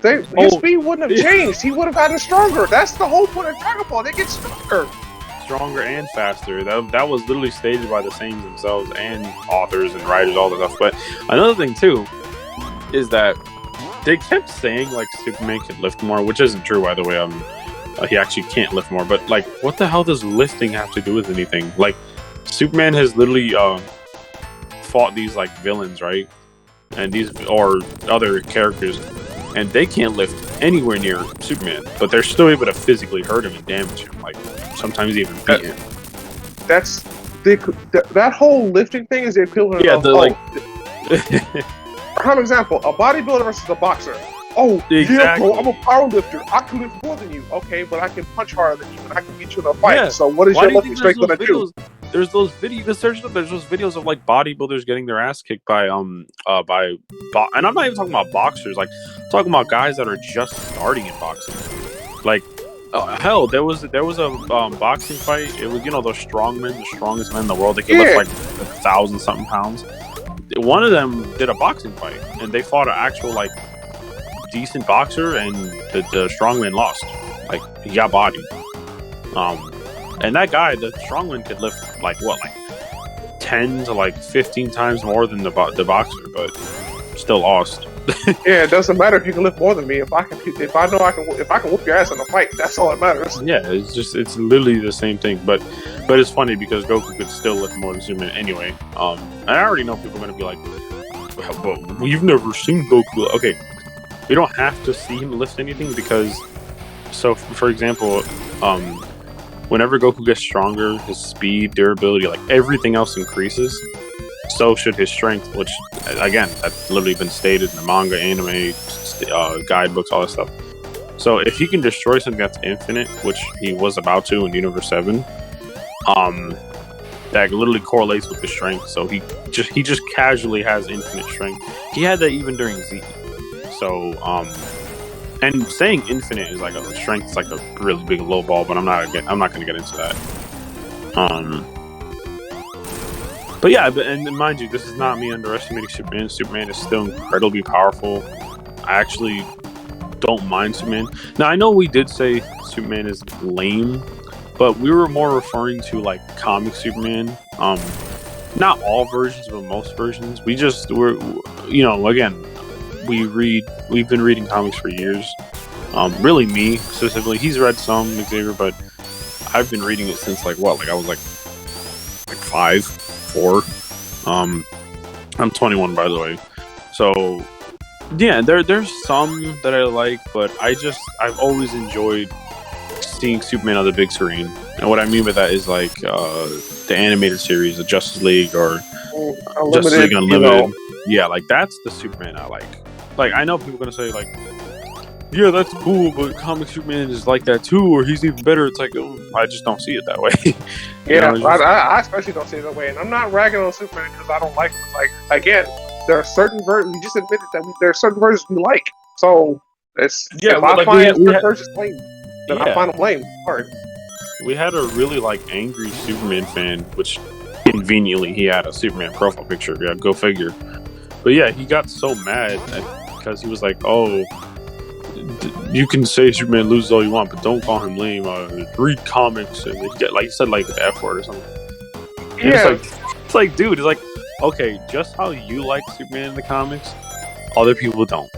His speed wouldn't have changed. He would have gotten stronger. That's the whole point of Dragon Ball. They get stronger and faster. That was literally stated by the Saiyans themselves and authors and writers, all that stuff. But another thing too is that they kept saying like Superman could lift more, which isn't true, by the way. He actually can't lift more. But like, what the hell does lifting have to do with anything? Like, Superman has literally fought these like villains, right? And these or other characters, and they can't lift anywhere near Superman, but they're still able to physically hurt him and damage him. Like, sometimes even beat him. That's that whole lifting thing is the equivalent of for an example, a bodybuilder versus a boxer. Oh, exactly. Yeah, bro, I'm a powerlifter. I can lift more than you. Okay, but I can punch harder than you, and I can beat you in a fight. Yeah. So what is your lifting strength going to do? There's those videos. There's those videos of like bodybuilders getting their ass kicked by and I'm not even talking about boxers. Like, I'm talking about guys that are just starting in boxing. Like, hell, there was a boxing fight. It was those strongmen, the strongest men in the world. They could lift like 1,000-something pounds. One of them did a boxing fight, and they fought an actual like decent boxer, and the strongman lost. Like, he got bodied. And that guy, the strongman, could lift like 10 to 15 times more than the boxer, but still lost. Yeah, it doesn't matter if you can lift more than me. If I can whoop your ass in a fight, that's all that matters. Yeah, it's literally the same thing. But it's funny because Goku could still lift more than Superman anyway. And I already know people are gonna be like, "But you've never seen Goku." Okay, you don't have to see him lift anything because, so for example, whenever Goku gets stronger, his speed, durability, like everything else increases. So should his strength, which, again, that's literally been stated in the manga, anime, guidebooks, all that stuff. So if he can destroy something that's infinite, which he was about to in Universe 7, that literally correlates with his strength. So he just casually has infinite strength. He had that even during Z. So and saying infinite is like a strength is like a really big low ball, but I'm not going to get into that. But yeah, and mind you, this is not me underestimating Superman. Superman is still incredibly powerful. I actually don't mind Superman. Now, I know we did say Superman is lame, but we were more referring to like comic Superman. Not all versions, but most versions. Again, we've been reading comics for years. Really me specifically. He's read some, Xavier, but I've been reading it since I was like 5, 4. I'm 21, by the way. So yeah, there's some that I like, but I've always enjoyed seeing Superman on the big screen. And what I mean by that is like the animated series, the Justice League or Justice League Unlimited. Yeah, like that's the Superman I like. Like I know people are gonna say like, yeah, that's cool, but comic Superman is like that too, or he's even better. It's like, I just don't see it that way. I especially don't see it that way, and I'm not ragging on Superman because I don't like him. It's like, again, there are certain versions. We just admitted that there are certain versions we like. So if I find certain versions lame, then I find them lame. Hard. We had a really angry Superman fan, which conveniently he had a Superman profile picture. Yeah, go figure. But yeah, he got so mad because he was like, "Oh, you can say Superman loses all you want, but don't call him lame. Read comics," and he said the F word or something. Yeah, it's like, dude, it's like, okay, just how you like Superman in the comics, other people don't.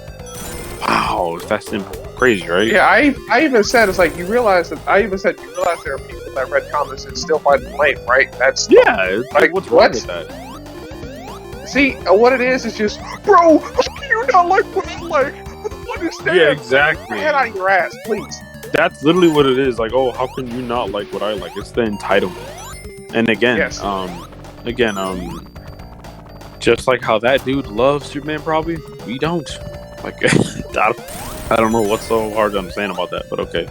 Wow, it's that simple. Crazy, right? Yeah, I even said it's like you realize there are people that read comics and still find them lame, right? That's like what's wrong with that? See, what it is just, bro, how can you not like what I like? Understand? Yeah, exactly. Head out of your ass, please. That's literally what it is. Like, oh, how can you not like what I like? It's the entitlement. And again, just like how that dude loves Superman, probably we don't. Like, I don't know what's so hard to understand about that, but okay.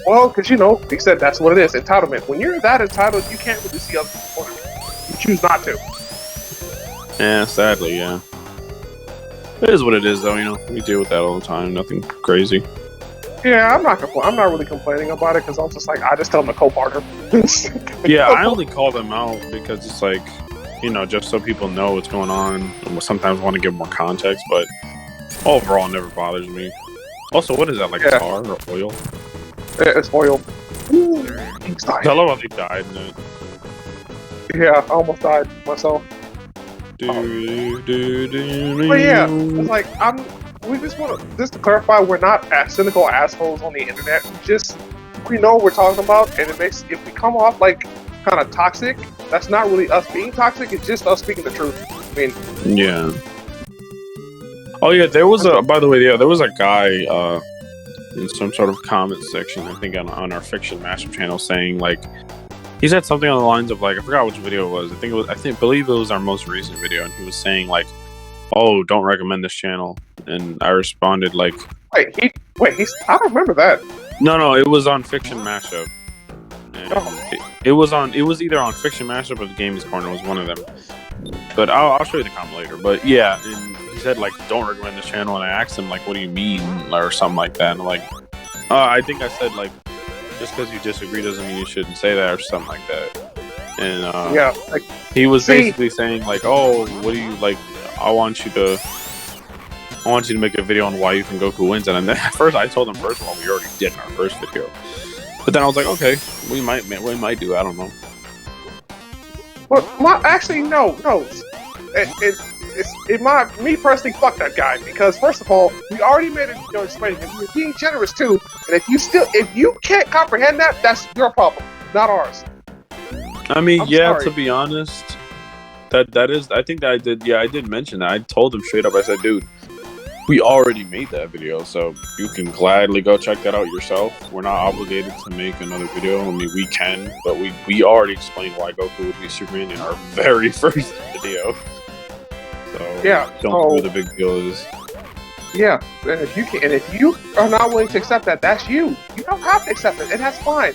Well, because he said that's what it is, entitlement. When you're that entitled, you can't really see other people. You choose not to. Yeah, sadly, yeah. It is what it is, though. We deal with that all the time. Nothing crazy. Yeah, I'm not really complaining about it because I'm just like, I just tell them to co-partner. Yeah, I only call them out because it's like, just so people know what's going on. And sometimes want to give more context, but overall, it never bothers me. Also, what is that, like tar or oil? Yeah, it's oil. I love how they died in it. Yeah, I almost died myself. But yeah, it's like we just want to clarify, we're not cynical assholes on the internet. We know what we're talking about, and if we come off like kind of toxic, that's not really us being toxic. It's just us speaking the truth. I mean, yeah. Oh yeah, there was by the way, there was a guy in some sort of comment section, I think on our Fiction Mashup channel, saying like. He said something on the lines of like, I forgot which video it was. I believe it was our most recent video, and he was saying like, "Oh, don't recommend this channel." And I responded like, I don't remember that. No, it was on Fiction Mashup. It was either on Fiction Mashup or the Gamers Corner. It was one of them. But I'll show you the comment later. But yeah, and he said like, "Don't recommend this channel," and I asked him like, "What do you mean?" or something like that. And I'm like, I think I said like, just because you disagree doesn't mean you shouldn't say that or something like that. And he was basically saying like, "Oh, what do you like? I want you to make a video on why you think Goku wins." And then at first, I told him first of all we already did in our first video. But then I was like, okay, we might do. I don't know. Well, actually, no. Me personally, fuck that guy, because first of all, we already made a video explaining it. We're being generous too, and if you can't comprehend that, that's your problem, not ours. I mean, sorry. To be honest, that is. I think that I did. Yeah, I did mention that. I told him straight up. I said, dude, we already made that video, so you can gladly go check that out yourself. We're not obligated to make another video. I mean, we can, but we already explained why Goku would be Superman in our very first video. So don't know what the big deal is. Yeah, and if you are not willing to accept that, that's you. You don't have to accept it, and that's fine.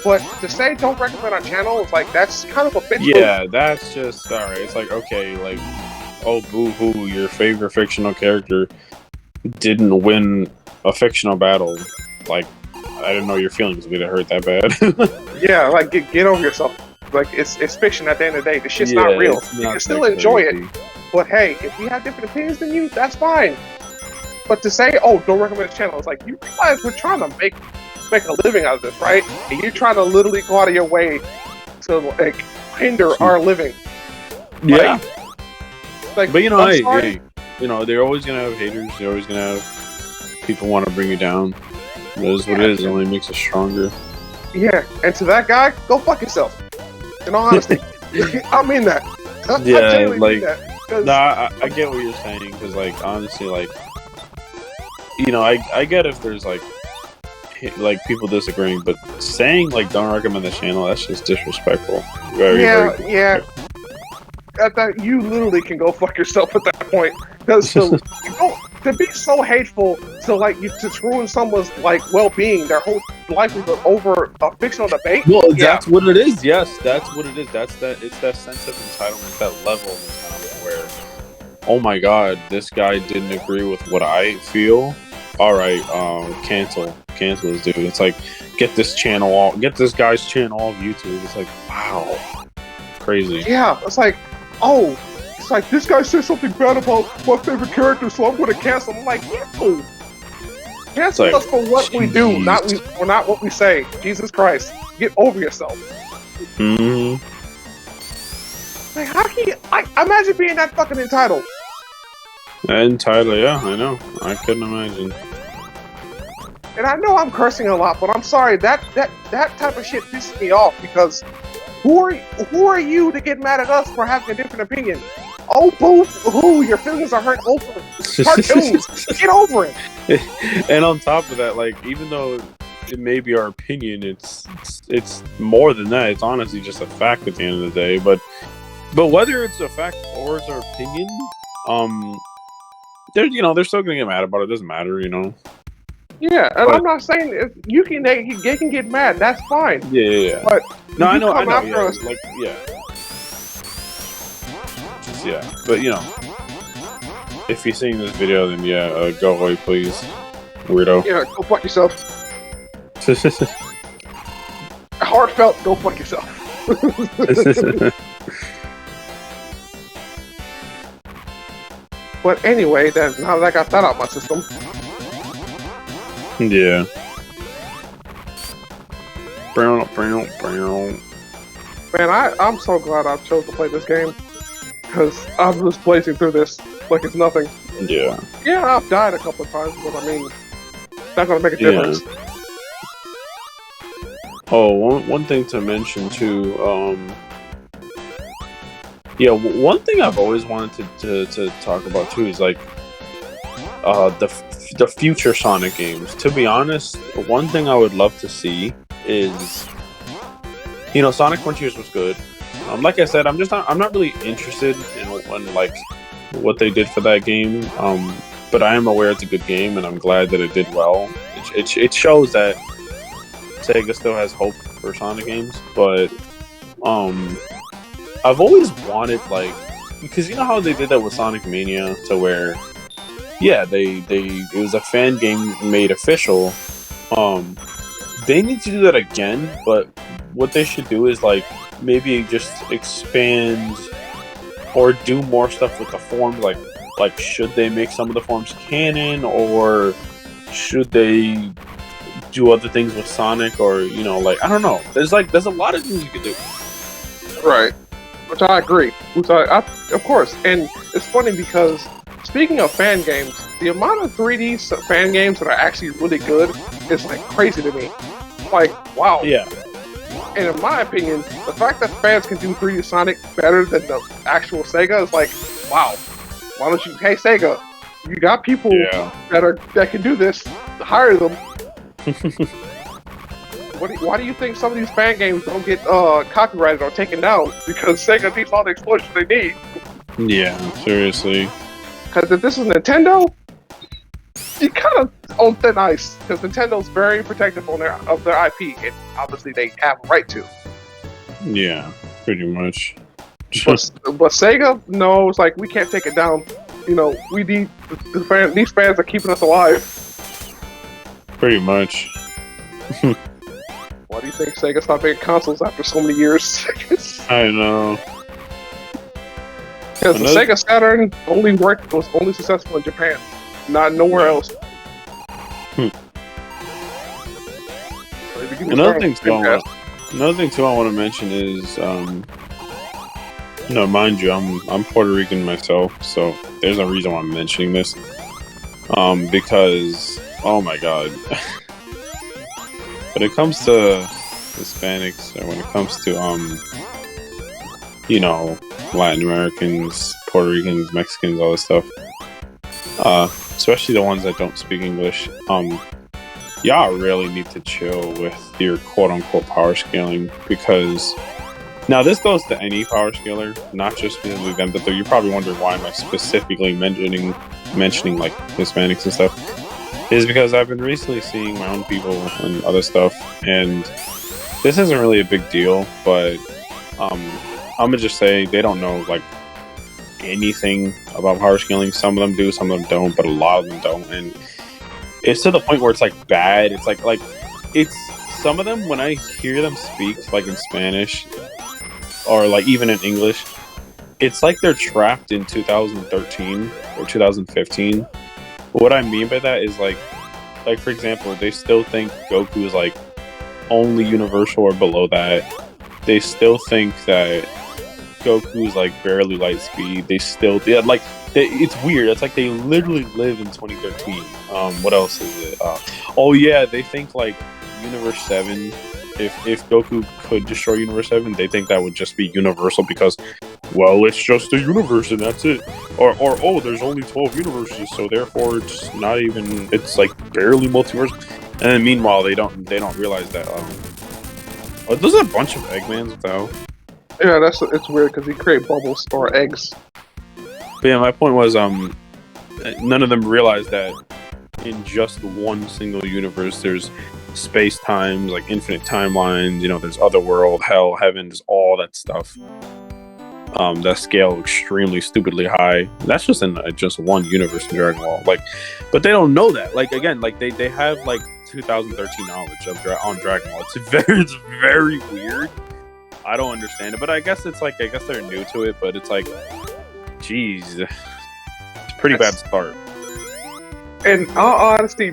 But to say don't recommend our channel is like that's kind of a bitch. Yeah, that's just alright. It's like okay, like oh boo hoo, your favorite fictional character didn't win a fictional battle. Like I didn't know your feelings would get hurt that bad. Yeah, like get over yourself. Like it's fiction at the end of the day. The shit's Yeah, not real. it's You not can still that enjoy crazy. it. But hey, if we have different opinions than you, that's fine. But to say, oh, don't recommend this channel, it's like you realize we're trying to make a living out of this, right? And you're trying to literally go out of your way to like hinder our living. Yeah. Like, But you know, I'm hey, sorry. hey, you know, they're always gonna have haters. They're always gonna have people want to bring you down. It is what it is. It only makes us stronger. Yeah, and to that guy, go fuck yourself. In all honesty, I mean that. I genuinely like, mean that. 'Cause- nah, I get what you're saying because, like, honestly, like, you know, I get if there's like people disagreeing, but saying like don't recommend the channel, that's just disrespectful. Very, yeah, very yeah. At that, you literally can go fuck yourself at that point. Because to be so hateful to like you to ruin someone's like well-being, their whole livelihood over a fictional debate. Well, yeah. that's what it is. Yes, that's what it is. That's that. It's that sense of entitlement, that level of entitlement where, oh my god, this guy didn't agree with what I feel. All right, cancel this dude. It's like get this guy's channel off YouTube. It's like wow, crazy. Yeah, it's like, oh, it's like this guy said something bad about my favorite character, so I'm going to cancel him. I'm like, you cancel Like, us for what we do, jeez. we're not what we say. Jesus Christ, get over yourself. Hmm. Like, how can you? Imagine being that fucking entitled. And Tyler, yeah, I know. I couldn't imagine. And I know I'm cursing a lot, but I'm sorry. That type of shit pisses me off because who are you to get mad at us for having a different opinion? Oh, boo hoo! Your feelings are hurt over cartoons. Get over it. And on top of that, like even though it may be our opinion, it's more than that. It's honestly just a fact at the end of the day. But whether it's a fact or it's our opinion, they're still gonna get mad about it. It doesn't matter, you know. Yeah, and I'm not saying they can get mad. That's fine. Yeah. But No, I know. after Yeah, us, like yeah. But you know, if you're seeing this video, then yeah, go away, please, weirdo. yeah, go fuck yourself. Heartfelt, go fuck yourself. But anyway, then now that I got that out of my system, Yeah. Brown. man, I'm so glad I chose to play this game because I'm just blazing through this like it's nothing. Yeah. Yeah, I've died a couple of times, but I mean, it's not gonna make a difference. Oh, one thing to mention too. One thing I've always wanted to talk about too is like the future Sonic games. To be honest, one thing I would love to see is, Sonic Frontiers was good. Like I said, I'm not really interested in like what they did for that game. But I am aware it's a good game, and I'm glad that it did well. It shows that Sega still has hope for Sonic games. But I've always wanted because you know how they did that with Sonic Mania, to where it was a fan game made official. They need to do that again, but what they should do is maybe just expand or do more stuff with the forms. Like should they make some of the forms canon, or should they do other things with Sonic, or I don't know. There's a lot of things you could do. Right. Which I agree. Of course. And it's funny because speaking of fan games, the amount of 3D fan games that are actually really good is crazy to me. Wow. Yeah. And in my opinion, the fact that fans can do 3D Sonic better than the actual Sega is wow. Why don't you? Hey Sega, you got people that can do this. Hire them. Why do you think some of these fan games don't get copyrighted or taken down? Because Sega needs all the explosions they need. Yeah, seriously. Because if this was Nintendo, you kind of on thin ice because Nintendo's very protective on of their IP, and obviously they have a right to. Yeah, pretty much. but Sega knows, like, we can't take it down. You know, we need these fans are keeping us alive. Pretty much. Why do you think Sega stopped making consoles after so many years? I know. Because the Sega Saturn was only successful in Japan, not nowhere else. Another thing too I want to mention is, mind you, I'm Puerto Rican myself, so there's a reason why I'm mentioning this. Because, oh my god, when it comes to Hispanics, or when it comes to Latin Americans, Puerto Ricans, Mexicans, all this stuff, especially the ones that don't speak English, y'all really need to chill with your quote-unquote power scaling, because now this goes to any power scaler, not just mainly them, but you're probably wondering why am I specifically mentioning like Hispanics and stuff, is because I've been recently seeing my own people and other stuff, and this isn't really a big deal, but I'm gonna just say they don't know like anything about power scaling. Some of them do, some of them don't, but a lot of them don't, and it's to the point where it's like bad. It's like it's some of them, when I hear them speak like in Spanish or like even in English, it's like they're trapped in 2013 or 2015. What I mean by that is like for example, they still think Goku is like only universal or below that. They still think that Goku is like barely light speed. It's weird. It's like they literally live in 2013. What else is it? They think like Universe 7. If Goku could destroy Universe 7, they think that would just be universal because, well, it's just a universe and that's it. Or there's only 12 universes, so therefore it's not even. It's like barely multiverse. And then meanwhile, they don't realize that. There's a bunch of Eggmans though. Yeah, it's weird because he create bubbles or eggs. But yeah, my point was, none of them realize that in just one single universe, there's space times, like infinite timelines. There's otherworld, hell, heaven, there's all that stuff. That scale extremely stupidly high. That's just in just one universe in Dragon Ball. But they don't know that. Again, they have 2013 knowledge on Dragon Ball. It's very weird. I don't understand it, but I guess they're new to it. But it's like, geez, it's a pretty bad start. In all honesty,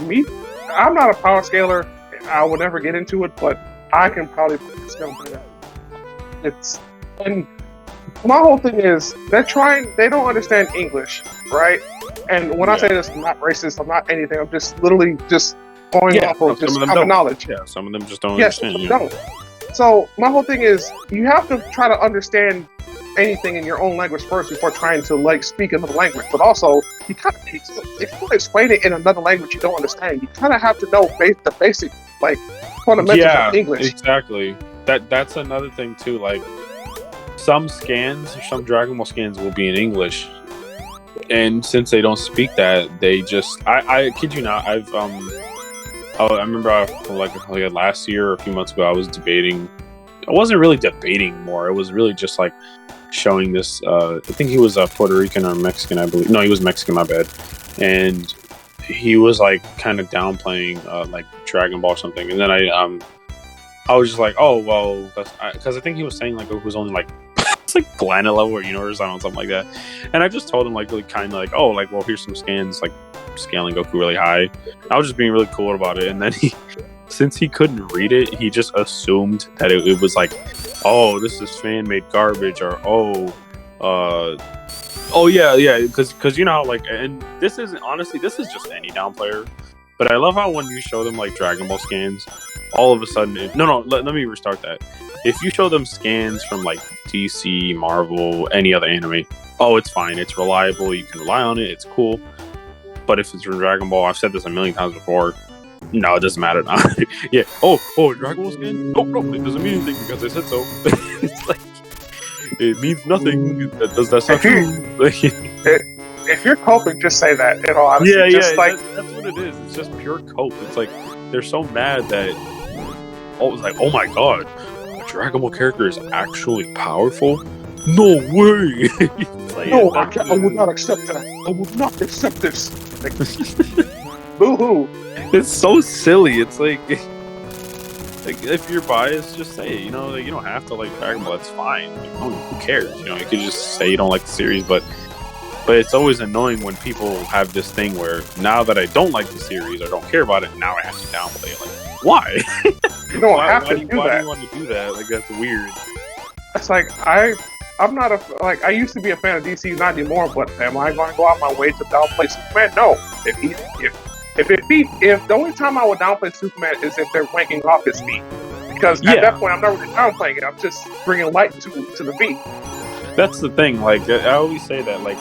I'm not a power scaler. I will never get into it, but I can probably scale better. And my whole thing is they don't understand English, right? And when I say this, I'm not racist. I'm not anything. I'm just literally just going off of just common knowledge. Yeah, some of them just don't understand. Some don't. So my whole thing is you have to try to understand anything in your own language first before trying to speak another language. But also, you kind of if you want to explain it in another language you don't understand, you kind of have to know the basic fundamentals of English. Exactly. That's another thing too. Some scans, some Dragon Ball scans will be in English, and since they don't speak that, they just I kid you not. I remember last year or a few months ago, I was debating. I wasn't really debating more. It was really just showing this. I think he was Puerto Rican or Mexican, I believe. No, he was Mexican. My bad. And he was kind of downplaying Dragon Ball or something. And then I was just like, oh well, that's because I think he was saying Goku was only it's planet level or universe, I don't know, something like that. And I just told him really kind of well, here's some scans scaling Goku really high. I was just being really cool about it, and then since he couldn't read it, he just assumed that it was oh, this is fan-made garbage, or yeah, because you know how and this isn't, honestly, this is just any down player, but I love how when you show them Dragon Ball scans, all of a sudden let me restart that. If you show them scans from DC, Marvel, any other anime, it's fine, it's reliable, you can rely on it, it's cool. But if it's from Dragon Ball, I've said this a million times before, no, it doesn't matter now. Yeah. Oh, Dragon Ball skin? No, it doesn't mean anything because I said so. It's it means nothing. Does that sound true? If you're coping, just say that. In all honesty, Yeah, just yeah, that's what it is. It's just pure cope. It's like they're so mad that it's like, oh my god, a Dragon Ball character is actually powerful. No way! Like, no, I will not accept that. I will not accept this. Like, boo hoo. It's so silly. It's like if you're biased, just say it. You know, like, you don't have to like Dragon Ball. That's fine. Like, who cares? You know, you could just say you don't like the series, but it's always annoying when people have this thing where now that I don't like the series or don't care about it, now I have to downplay it. Like, why? You don't have to do why that. do you want to do that? Like, that's weird. It's like I'm not I used to be a fan of DC, not anymore. But am I going to go out my way to downplay Superman? No. If the only time I would downplay Superman is if they're wanking off his feet, because at that point I'm not really downplaying it. I'm just bringing light to the feet. That's the thing. Like, I always say that. Like,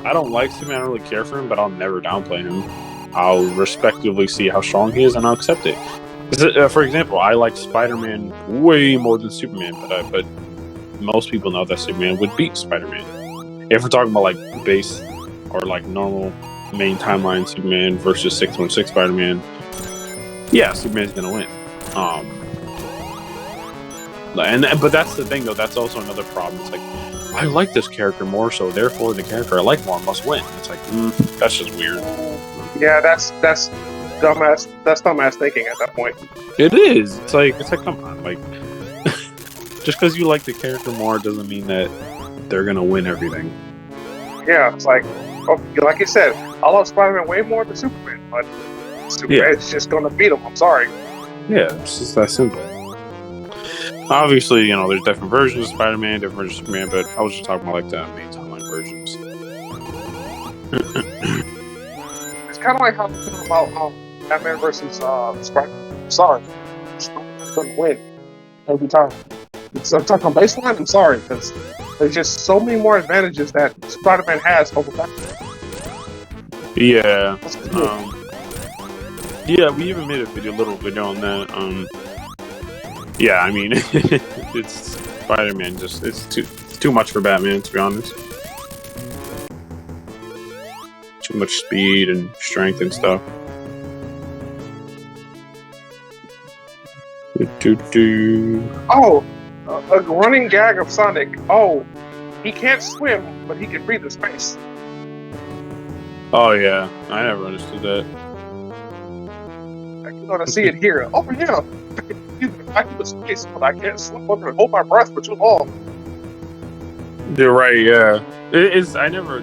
I don't like Superman. I don't really care for him, but I'll never downplay him. I'll respectively see how strong he is, and I'll accept it. For example, I like Spider-Man way more than Superman, but most people know that Superman would beat Spider-Man. If we're talking about like base or like normal main timeline Superman versus 616 Spider-Man, yeah, Superman's gonna win. But that's the thing though. That's also another problem. It's like, I like this character more, so therefore the character I like more must win. It's like, that's just weird. Yeah, that's dumbass. That's dumbass thinking at that point. It is. It's like come on, like just because you like the character more doesn't mean that they're gonna win everything. Yeah, it's like, like you said, I love Spider-Man way more than Superman, but Superman's just gonna beat him. I'm sorry. Yeah, it's just that simple. Obviously, you know, there's different versions of Spider-Man, different versions of Superman, but I was just talking about like the main timeline versions. It's kind of like how I feel about Batman versus Spider-Man. Sorry, Spider-Man's gonna win every time. So I'm talking on baseline. I'm sorry, because there's just so many more advantages that Spider-Man has over Batman. Yeah. Yeah, we even made a little video on that. Yeah, I mean, it's Spider-Man. It's too much for Batman, to be honest. Too much speed and strength and stuff. Oh, a running gag of Sonic. Oh, he can't swim, but he can breathe in space. Oh yeah, I never understood that. You're gonna see it here. Oh yeah, I can breathe in space, but I can't swim under and hold my breath for too long. You're right. Yeah, it's. I never.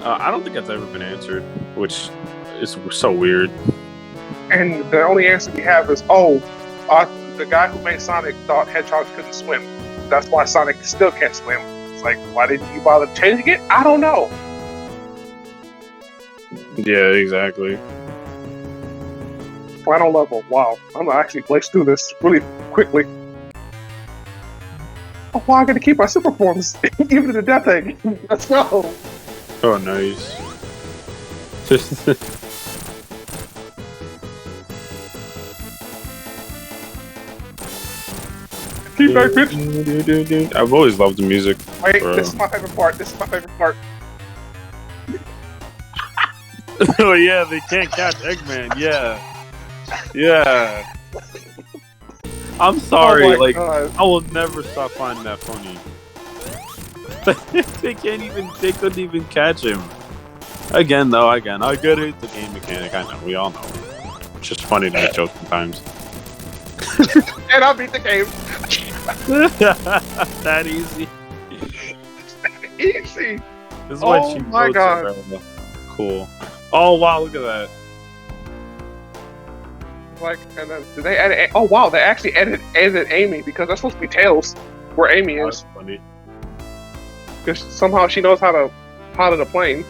I don't think that's ever been answered, which is so weird. And the only answer we have is, the guy who made Sonic thought hedgehogs couldn't swim. That's why Sonic still can't swim. It's like, why didn't you bother changing it? I don't know. Yeah, exactly. Final level. Wow, I'm gonna actually blaze through this really quickly. Oh, wow, I gotta keep my super forms, even in the death egg. Let's go. Oh, nice. Keep back, bitch. I've always loved the music. Wait, this is my favorite part. Oh yeah, they can't catch Eggman. Yeah. I'm sorry. Oh God. I will never stop finding that funny. They couldn't even catch him. Again, I get it. The game mechanic. I know. We all know. It's just funny to make jokes sometimes. And I'll beat the game. That easy. Easy. This is why Oh my God. Cool. Oh wow, look at that. Like, and then did they edit? Oh wow, they actually edited Amy, because that's supposed to be Tails, where Amy is. That's funny. Because somehow she knows how to pilot a plane.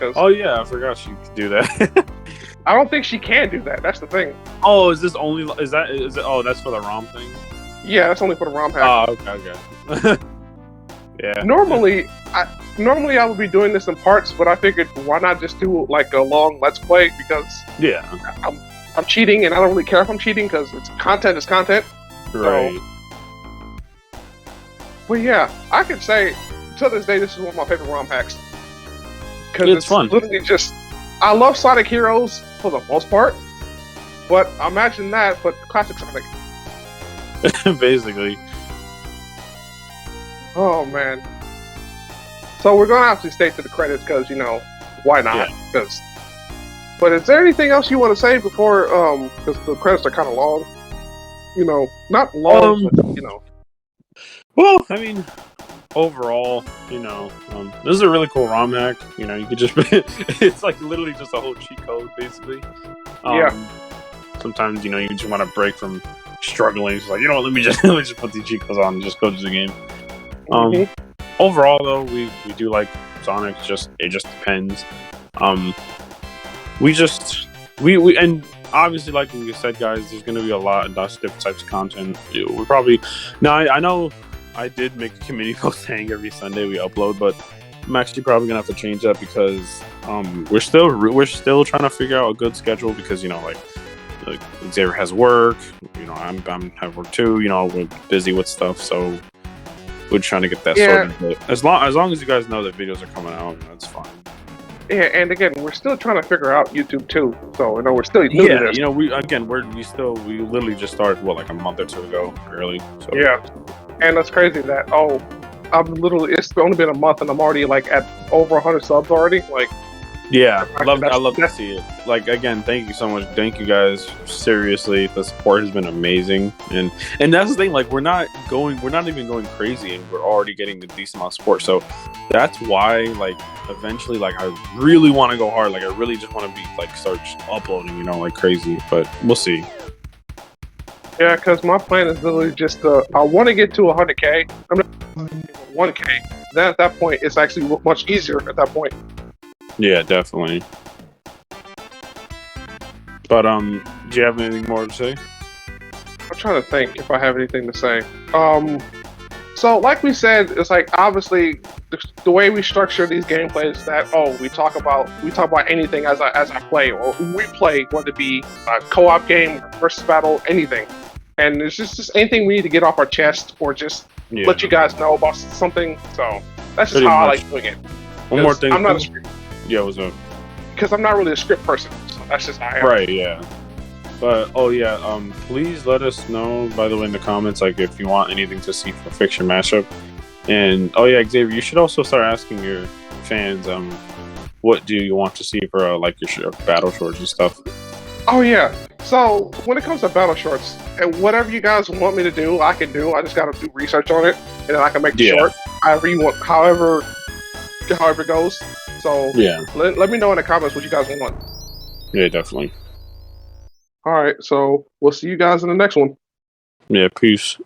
Oh yeah, I forgot she could do that. I don't think she can do that. That's the thing. Oh, is it? Oh, that's for the ROM thing. Yeah, that's only for the ROM hack. Oh, okay. Yeah. Normally I would be doing this in parts, but I figured why not just do like a long Let's Play, because Yeah. I'm cheating, and I don't really care if I'm cheating, because it's content is content. Right. But yeah, I could say to this day this is one of my favorite ROM hacks. because It's fun. literally just. I love Sonic Heroes for the most part, but imagine that, but classic Sonic. Basically. Oh man. So we're gonna have to stay to the credits because why not? Yeah. But is there anything else you want to say before? Because the credits are kind of long. Not long, but Well, I mean, overall, this is a really cool ROM hack. You could just it's like literally just a whole cheat code, basically. Yeah. Sometimes you just want to break from struggling. It's like let me just put these cheat codes on and just go to the game. Overall, though, we do like Sonic. It just depends. We and obviously, like you said, guys, there's going to be a lot of different types of content. We probably now. I know I did make a community post saying every Sunday we upload, but I'm actually probably gonna have to change that because we're still trying to figure out a good schedule because like Xavier has work. I have work too. We're busy with stuff, so we're trying to get that sorted. But as long as you guys know that videos are coming out, that's fine. Yeah, and again, we're still trying to figure out YouTube too. So we're still new to this. we literally just started like a month or two ago, early. So. Yeah, and that's crazy that it's only been a month and I'm already like at over 100 subs already. Like, yeah, I love to see it. Like again, thank you so much. Thank you guys. Seriously, the support has been amazing, and that's the thing. Like we're not even going crazy, and we're already getting a decent amount of support. So that's why, like, eventually, like I really want to go hard. Like I really just want to be like start uploading, like crazy. But we'll see. Yeah, because my plan is literally just I want to get to 100K. I'm not 1K. Then at that point, it's actually much easier at that point. Yeah, definitely. But do you have anything more to say? I'm trying to think if I have anything to say. So like we said, it's like obviously the way we structure these gameplays is that we talk about anything as I play or we play, whether it be a co-op game, versus battle, anything. And it's just anything we need to get off our chest or just let you guys know about something. So that's just how I like doing it. One more thing. I'm not a script. Yeah, what's up? Because I'm not really a script person. So that's just how I am. Right, yeah. But please let us know, by the way, in the comments, like if you want anything to see for Fiction Mashup. And Xavier, you should also start asking your fans, what do you want to see for like your battle shorts and stuff. Oh yeah. So when it comes to battle shorts, and whatever you guys want me to do, I can do. I just gotta do research on it, and then I can make the short however you want, however it goes. So let me know in the comments what you guys want. Yeah, definitely. All right, so we'll see you guys in the next one. Yeah, peace.